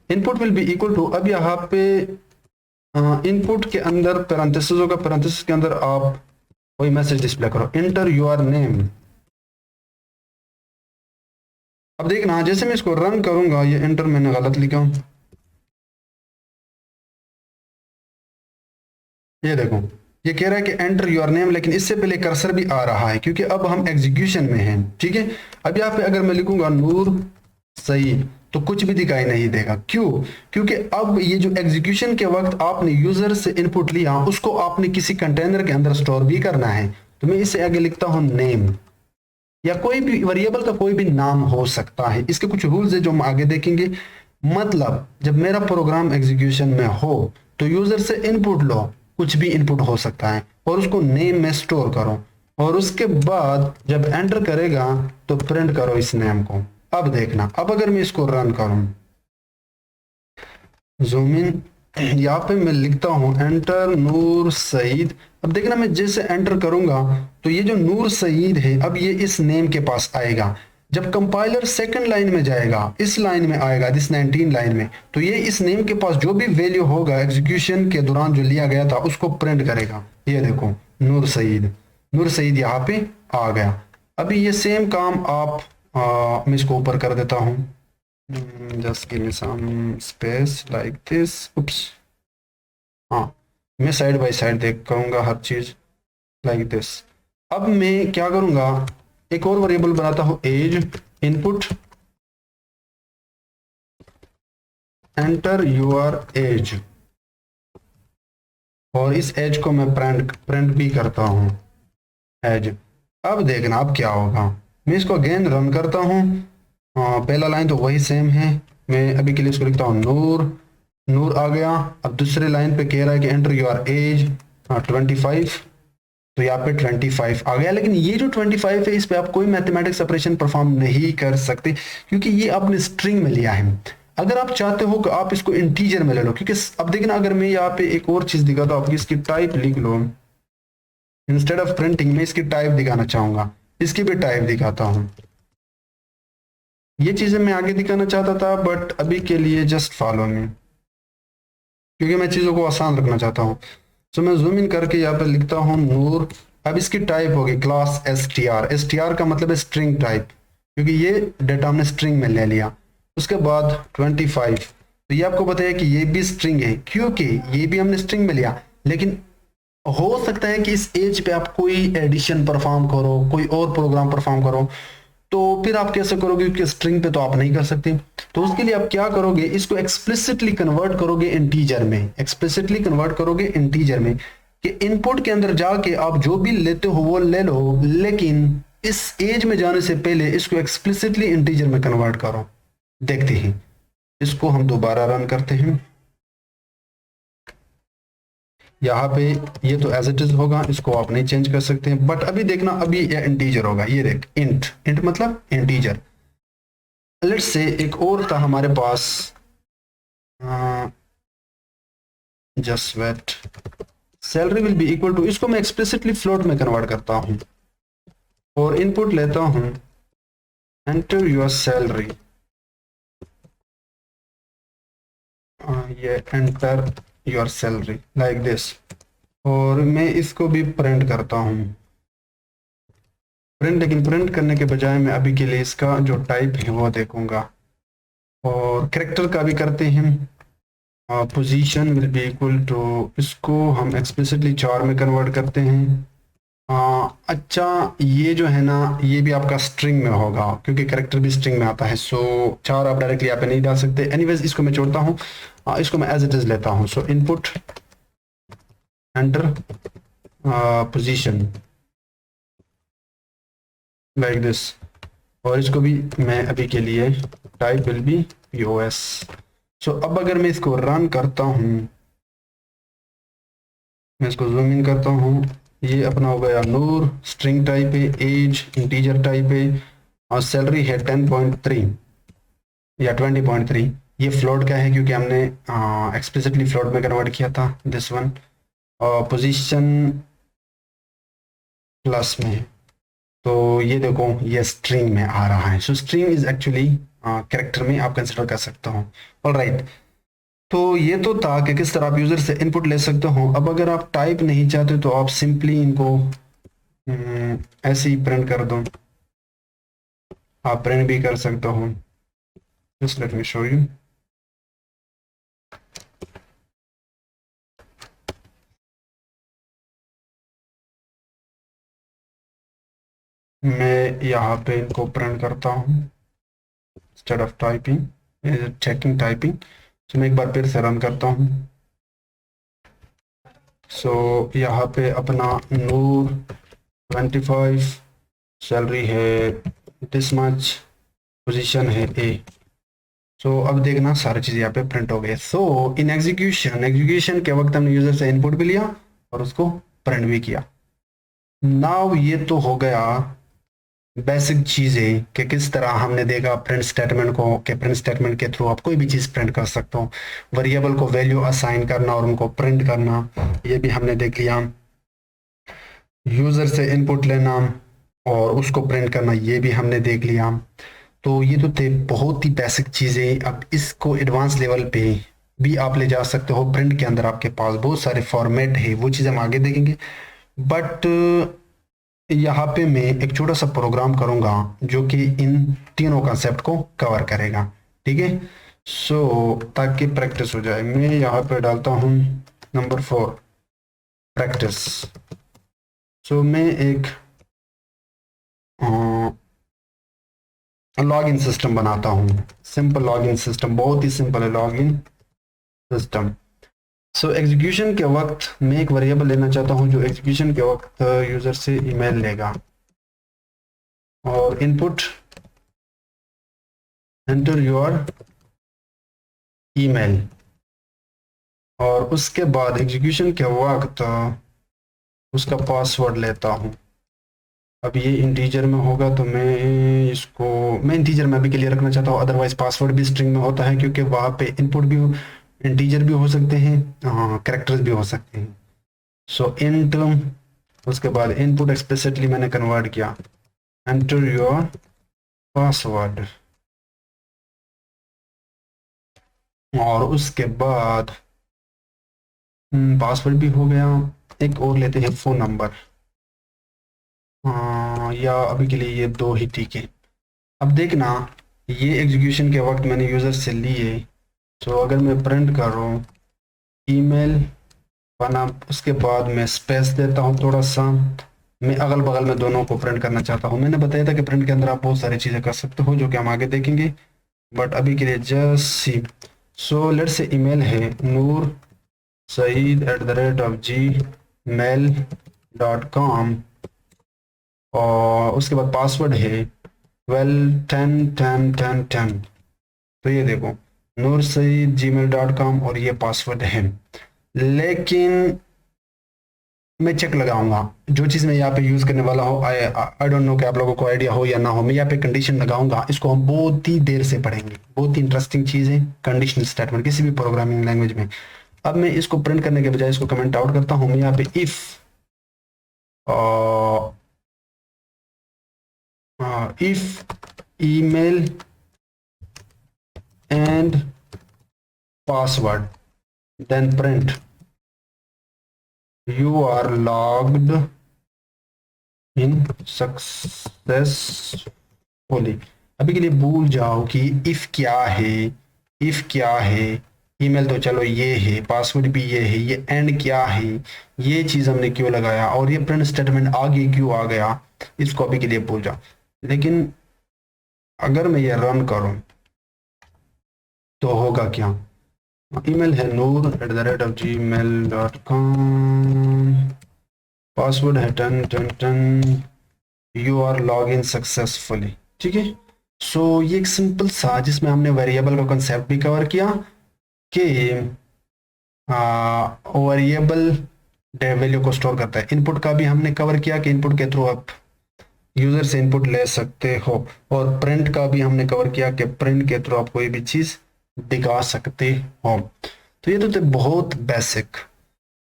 Speaker 1: input will be equal to, अब यहाँ पे इनपुट के अंदर पैरेंथेसिस होगा, पैरेंथेसिस के अंदर आप कोई मैसेज डिस्प्ले करो, एंटर योर नेम। अब देखना, जैसे मैं इसको रन करूंगा, ये एंटर मैंने गलत लिखा, ये देखो ये कह रहा है कि एंटर योर नेम, लेकिन इससे पहले कर्सर भी आ रहा है क्योंकि अब हम एग्जीक्यूशन में हैं। ठीक है। अब यहाँ पे अगर मैं लिखूंगा नूर सईद तो कुछ भी दिखाई नहीं देगा। क्यों? क्योंकि अब ये जो एग्जीक्यूशन के वक्त आपने यूजर से इनपुट लिया, उसको आपने किसी कंटेनर के अंदर स्टोर भी करना है। तो मैं इससे आगे लिखता हूं नेम, या कोई भी वेरिएबल का कोई भी नाम हो सकता है। इसके कुछ रूल्स है जो हम आगे देखेंगे। मतलब जब मेरा प्रोग्राम एग्जीक्यूशन में हो तो यूजर से इनपुट लो, कुछ भी इनपुट हो सकता है, और उसको नेम में स्टोर करो, और उसके बाद जब एंटर करेगा तो प्रिंट करो इस नेम को। अब देखना, अब अगर मैं इसको रन करूं, जूम इन, यहाँ पे मैं लिखता हूं एंटर नूर सईद। अब देखना, मैं जैसे एंटर करूंगा तो ये जो नूर सईद है, अब ये इस नेम के पास आएगा। जब कंपाइलर सेकंड लाइन में जाएगा, इस लाइन में आएगा, दिस 19 लाइन में, तो ये इस नेम के पास जो भी वैल्यू होगा एग्जीक्यूशन के दौरान जो लिया गया था उसको प्रिंट करेगा। ये देखो नूर सईद, नूर सईद यहाँ पे आ गया। अभी ये सेम काम आप मैं इसको ऊपर कर देता हूँ, just give me some space like this. Oops, हाँ, मैं साइड बाय साइड देख करूँगा हर चीज लाइक दिस। अब मैं क्या करूँगा, एक और वेरिएबल बनाता हूँ age, input enter your age, और इस एज को मैं प्रिंट भी करता हूँ एज। अब देखना अब क्या होगा, मैं इसको अगेन रन करता हूँ। पहला लाइन तो वही सेम है, मैं अभी के लिए इसको लिखता हूँ नूर, नूर आ गया। अब दूसरे लाइन पे कह रहा है कि एंटर योर एज 25, तो यहाँ पे 25 आ गया। लेकिन ये जो 25 है, इस पे आप कोई मैथमेटिक्स ऑपरेशन परफॉर्म नहीं कर सकते क्योंकि ये आपने स्ट्रिंग में लिया है। अगर आप चाहते हो कि आप इसको इंटीजर में ले लो, क्योंकि अब देखना, अगर मैं यहाँ पे एक और चीज दिखाता हूँ, इसकी टाइप लिख लो, इंस्टेड ऑफ प्रिंटिंग में इसकी टाइप दिखाना चाहूंगा, इसकी भी टाइप दिखाता हूँ। ये चीजें मैं आगे दिखाना चाहता था, बट अभी के लिए जस्ट फॉलो मी, क्योंकि मैं चीजों को आसान रखना चाहता हूँ। तो मैं जूम इन करके यहाँ पे लिखता हूँ नूर। अब इसकी टाइप होगी क्लास str। str का मतलब है स्ट्रिंग टाइप, क्योंकि ये डेटा हमने स्ट्रिंग में ले लिया। उसके बाद 25, तो ये आपको बताया कि ये भी स्ट्रिंग है क्योंकि ये भी हमने स्ट्रिंग में लिया। लेकिन हो सकता है कि इस एज पे आप कोई एडिशन परफॉर्म करो, कोई और प्रोग्राम परफॉर्म करो, तो फिर आप कैसे करोगे, क्योंकि स्ट्रिंग पे तो आप नहीं कर सकते। तो उसके लिए आप क्या करोगे, इसको एक्सप्लिसिटली कन्वर्ट करोगे इंटीजर में, एक्सप्लिसिटली कन्वर्ट करोगे इंटीजर में, कि इनपुट के अंदर जाके आप जो भी लेते हो वो ले लो, लेकिन इस एज में जाने से पहले इसको एक्सप्लिसिटली इंटीजर में कन्वर्ट करो। देखते हैं, इसको हम दोबारा रन करते हैं। यहाँ पे ये तो एज इट इज होगा, इसको आप नहीं चेंज कर सकते हैं, बट अभी देखना, अभी ये इंटीजर होगा। ये देख, इंट, इंट मतलब इंटीजर। लेट्स से एक और था हमारे पास, just wait, salary will be equal to, इसको मैं एक्सप्लिसिटली फ्लोट में कन्वर्ट करता हूं और इनपुट लेता हूं एंटर योर सैलरी, ये enter your salary like this, और मैं इसको भी प्रिंट करता हूं प्रिंट, लेकिन प्रिंट करने के बजाय मैं अभी के लिए इसका जो टाइप है वो देखूंगा, और कैरेक्टर का भी करते हैं। Position will be equal to, इसको हम एक्सप्लिसिटली 4 में कन्वर्ट करते हैं। अच्छा, ये जो है ना, ये भी आपका स्ट्रिंग में होगा, क्योंकि कैरेक्टर भी स्ट्रिंग में आता है। सो 4 आप डायरेक्टली यहाँ पे नहीं डाल सकते। एनीवेज इसको मैं छोड़ता हूँ, इसको मैं एज इट इज लेता हूँ। सो input enter position like this, और इसको भी मैं अभी के लिए टाइप विल बी POS। सो अब अगर मैं इसको रन करता हूँ, मैं इसको जूम इन करता हूँ, ये अपना हो गया नूर, स्ट्रिंग टाइप है, एज इंटीजर टाइप है, और सैलरी है 10.3 या 20.3। ये फ्लोट का है क्योंकि हमने एक्सप्लिसिटली फ्लोट में कन्वर्ट किया था दिस वन। पोजीशन प्लस में है, तो ये देखो ये स्ट्रिंग में आ रहा है। सो स्ट्रिंग इज एक्चुअली कैरेक्टर में आप कंसिडर कर सकते हो। ऑलराइट, तो ये तो था कि किस तरह आप यूजर से इनपुट ले सकते हो। अब अगर आप टाइप नहीं चाहते तो आप सिंपली इनको ऐसे ही प्रिंट कर दो, आप प्रिंट भी कर सकते हो। Just let me show you. मैं यहाँ पे इनको प्रिंट करता हूँ instead of typing, checking typing. तो मैं एक बार फिर से रन करता हूँ। सो यहाँ पे अपना नूर 25, सैलरी है दिस मच, पोजीशन है A। सो अब देखना सारी चीज़ यहाँ पे प्रिंट हो गई। सो इन एग्जीक्यूशन के वक्त हमने यूजर से इनपुट भी लिया और उसको प्रिंट भी किया। नाउ ये तो हो गया बेसिक चीज़ें कि किस तरह हमने देखा प्रिंट स्टेटमेंट को, कि प्रिंट स्टेटमेंट के थ्रू आप कोई भी चीज़ प्रिंट कर सकते हो, वेरिएबल को वैल्यू असाइन करना और उनको प्रिंट करना, ये भी हमने देख लिया। यूज़र से इनपुट लेना और उसको प्रिंट करना, ये भी हमने देख लिया। तो ये तो थे बहुत ही बेसिक चीज़ें। अब इसको एडवांस लेवल पे भी आप ले जा सकते हो। प्रिंट के अंदर आपके पास बहुत सारे फॉर्मेट है, वो चीज़ हम आगे देखेंगे। बट यहाँ पे मैं एक छोटा सा प्रोग्राम करूँगा जो कि इन तीनों कॉन्सेप्ट को कवर करेगा, ठीक है। सो ताकि प्रैक्टिस हो जाए, मैं यहाँ पे डालता हूँ नंबर 4 प्रैक्टिस। सो मैं एक लॉगिन सिस्टम बनाता हूँ, सिंपल लॉगिन सिस्टम, बहुत ही सिंपल है लॉगिन सिस्टम। सो एग्जीक्यूशन के वक्त मैं एक वेरिएबल लेना चाहता हूँ जो एग्जीक्यूशन के वक्त यूजर से ईमेल लेगा, और इनपुट एंटर योर ईमेल, और उसके बाद एग्जीक्यूशन के वक्त उसका पासवर्ड लेता हूँ। अब ये इंटीजर में होगा तो मैं इंटीजर में अभी के लिए रखना चाहता हूँ, अदरवाइज पासवर्ड भी स्ट्रिंग में होता है क्योंकि वहाँ पे इनपुट भी इंटीजर भी हो सकते हैं, कैरेक्टर्स भी हो सकते हैं। सो इंट, उसके बाद इनपुट एक्सप्लिसिटली मैंने कन्वर्ट किया, एंटर योर पासवर्ड, और उसके बाद पासवर्ड भी हो गया। एक और लेते हैं फ़ोन नंबर, या अभी के लिए ये 2 ही ठीक है। अब देखना ये एग्जीक्यूशन के वक्त मैंने यूज़र से लिए। सो अगर मैं प्रिंट कर रहा हूँ ईमेल बना, उसके बाद मैं स्पेस देता हूँ थोड़ा सा, मैं अगल बगल में दोनों को प्रिंट करना चाहता हूँ। मैंने बताया था कि प्रिंट के अंदर आप बहुत सारी चीज़ें कर सकते हो जो कि हम आगे देखेंगे, बट अभी के लिए just see. So let's say email है नूर saeed@gmail.com और उसके बाद पासवर्ड है 12 10 10 10 10। तो ये देखो nursaeed@gmail.com और ये पासवर्ड है। लेकिन मैं चेक लगाऊंगा जो चीज़ मैं यहाँ पे यूज़ करने वाला हूँ। आई डोंट नो कि आप लोगों को आइडिया हो या ना हो, मैं यहाँ पे कंडीशन लगाऊंगा। इसको हम बहुत ही देर से पढ़ेंगे, बहुत ही इंटरेस्टिंग चीज़ है कंडीशनल स्टेटमेंट किसी भी प्रोग्रामिंग लैंग्वेज में। अब मैं इसको प्रिंट करने के बजाय इसको कमेंट आउट करता हूँ। मैं यहाँ पे if email and password then print you are logged in successfully। अभी के लिए भूल जाओ कि if क्या है, if क्या है। ईमेल तो चलो ये है, पासवर्ड भी ये है, ये एंड क्या है, ये चीज हमने क्यों लगाया और ये प्रिंट स्टेटमेंट आगे क्यों आ गया, इसको अभी के लिए भूल जाओ। लेकिन अगर मैं ये रन करूं तो होगा क्या? ईमेल है noor@gmail.com, पासवर्ड है 10 you are log in successfully. ठीक है, सो ये एक सिंपल सा जिसमें हमने वेरिएबल का कंसेप्ट भी कवर किया कि वेरिएबल वैल्यू को स्टोर करता है। इनपुट का भी हमने कवर किया कि इनपुट के थ्रू आप यूजर से इनपुट ले सकते हो, और प्रिंट का भी हमने कवर किया कि प्रिंट के थ्रू आप कोई भी चीज दिखा सकते हो। तो ये तो थे बहुत बेसिक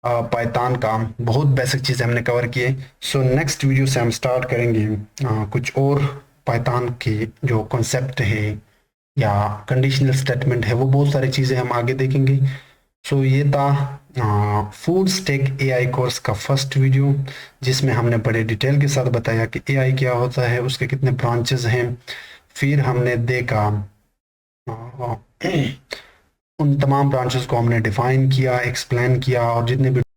Speaker 1: पाइथन का बहुत बेसिक चीज़ें हमने कवर किए। सो नेक्स्ट वीडियो से हम स्टार्ट करेंगे कुछ और पाइथन के जो कॉन्सेप्ट है या कंडीशनल स्टेटमेंट है, वो बहुत सारी चीज़ें हम आगे देखेंगे। सो ये था फुल स्टैक एआई कोर्स का फर्स्ट वीडियो, जिसमें हमने बड़े डिटेल के साथ बताया कि एआई क्या होता है, उसके कितने ब्रांचेस हैं। फिर हमने देखा उन तमाम ब्रांचेस को हमने डिफाइन किया, एक्सप्लेन किया, और जितने भी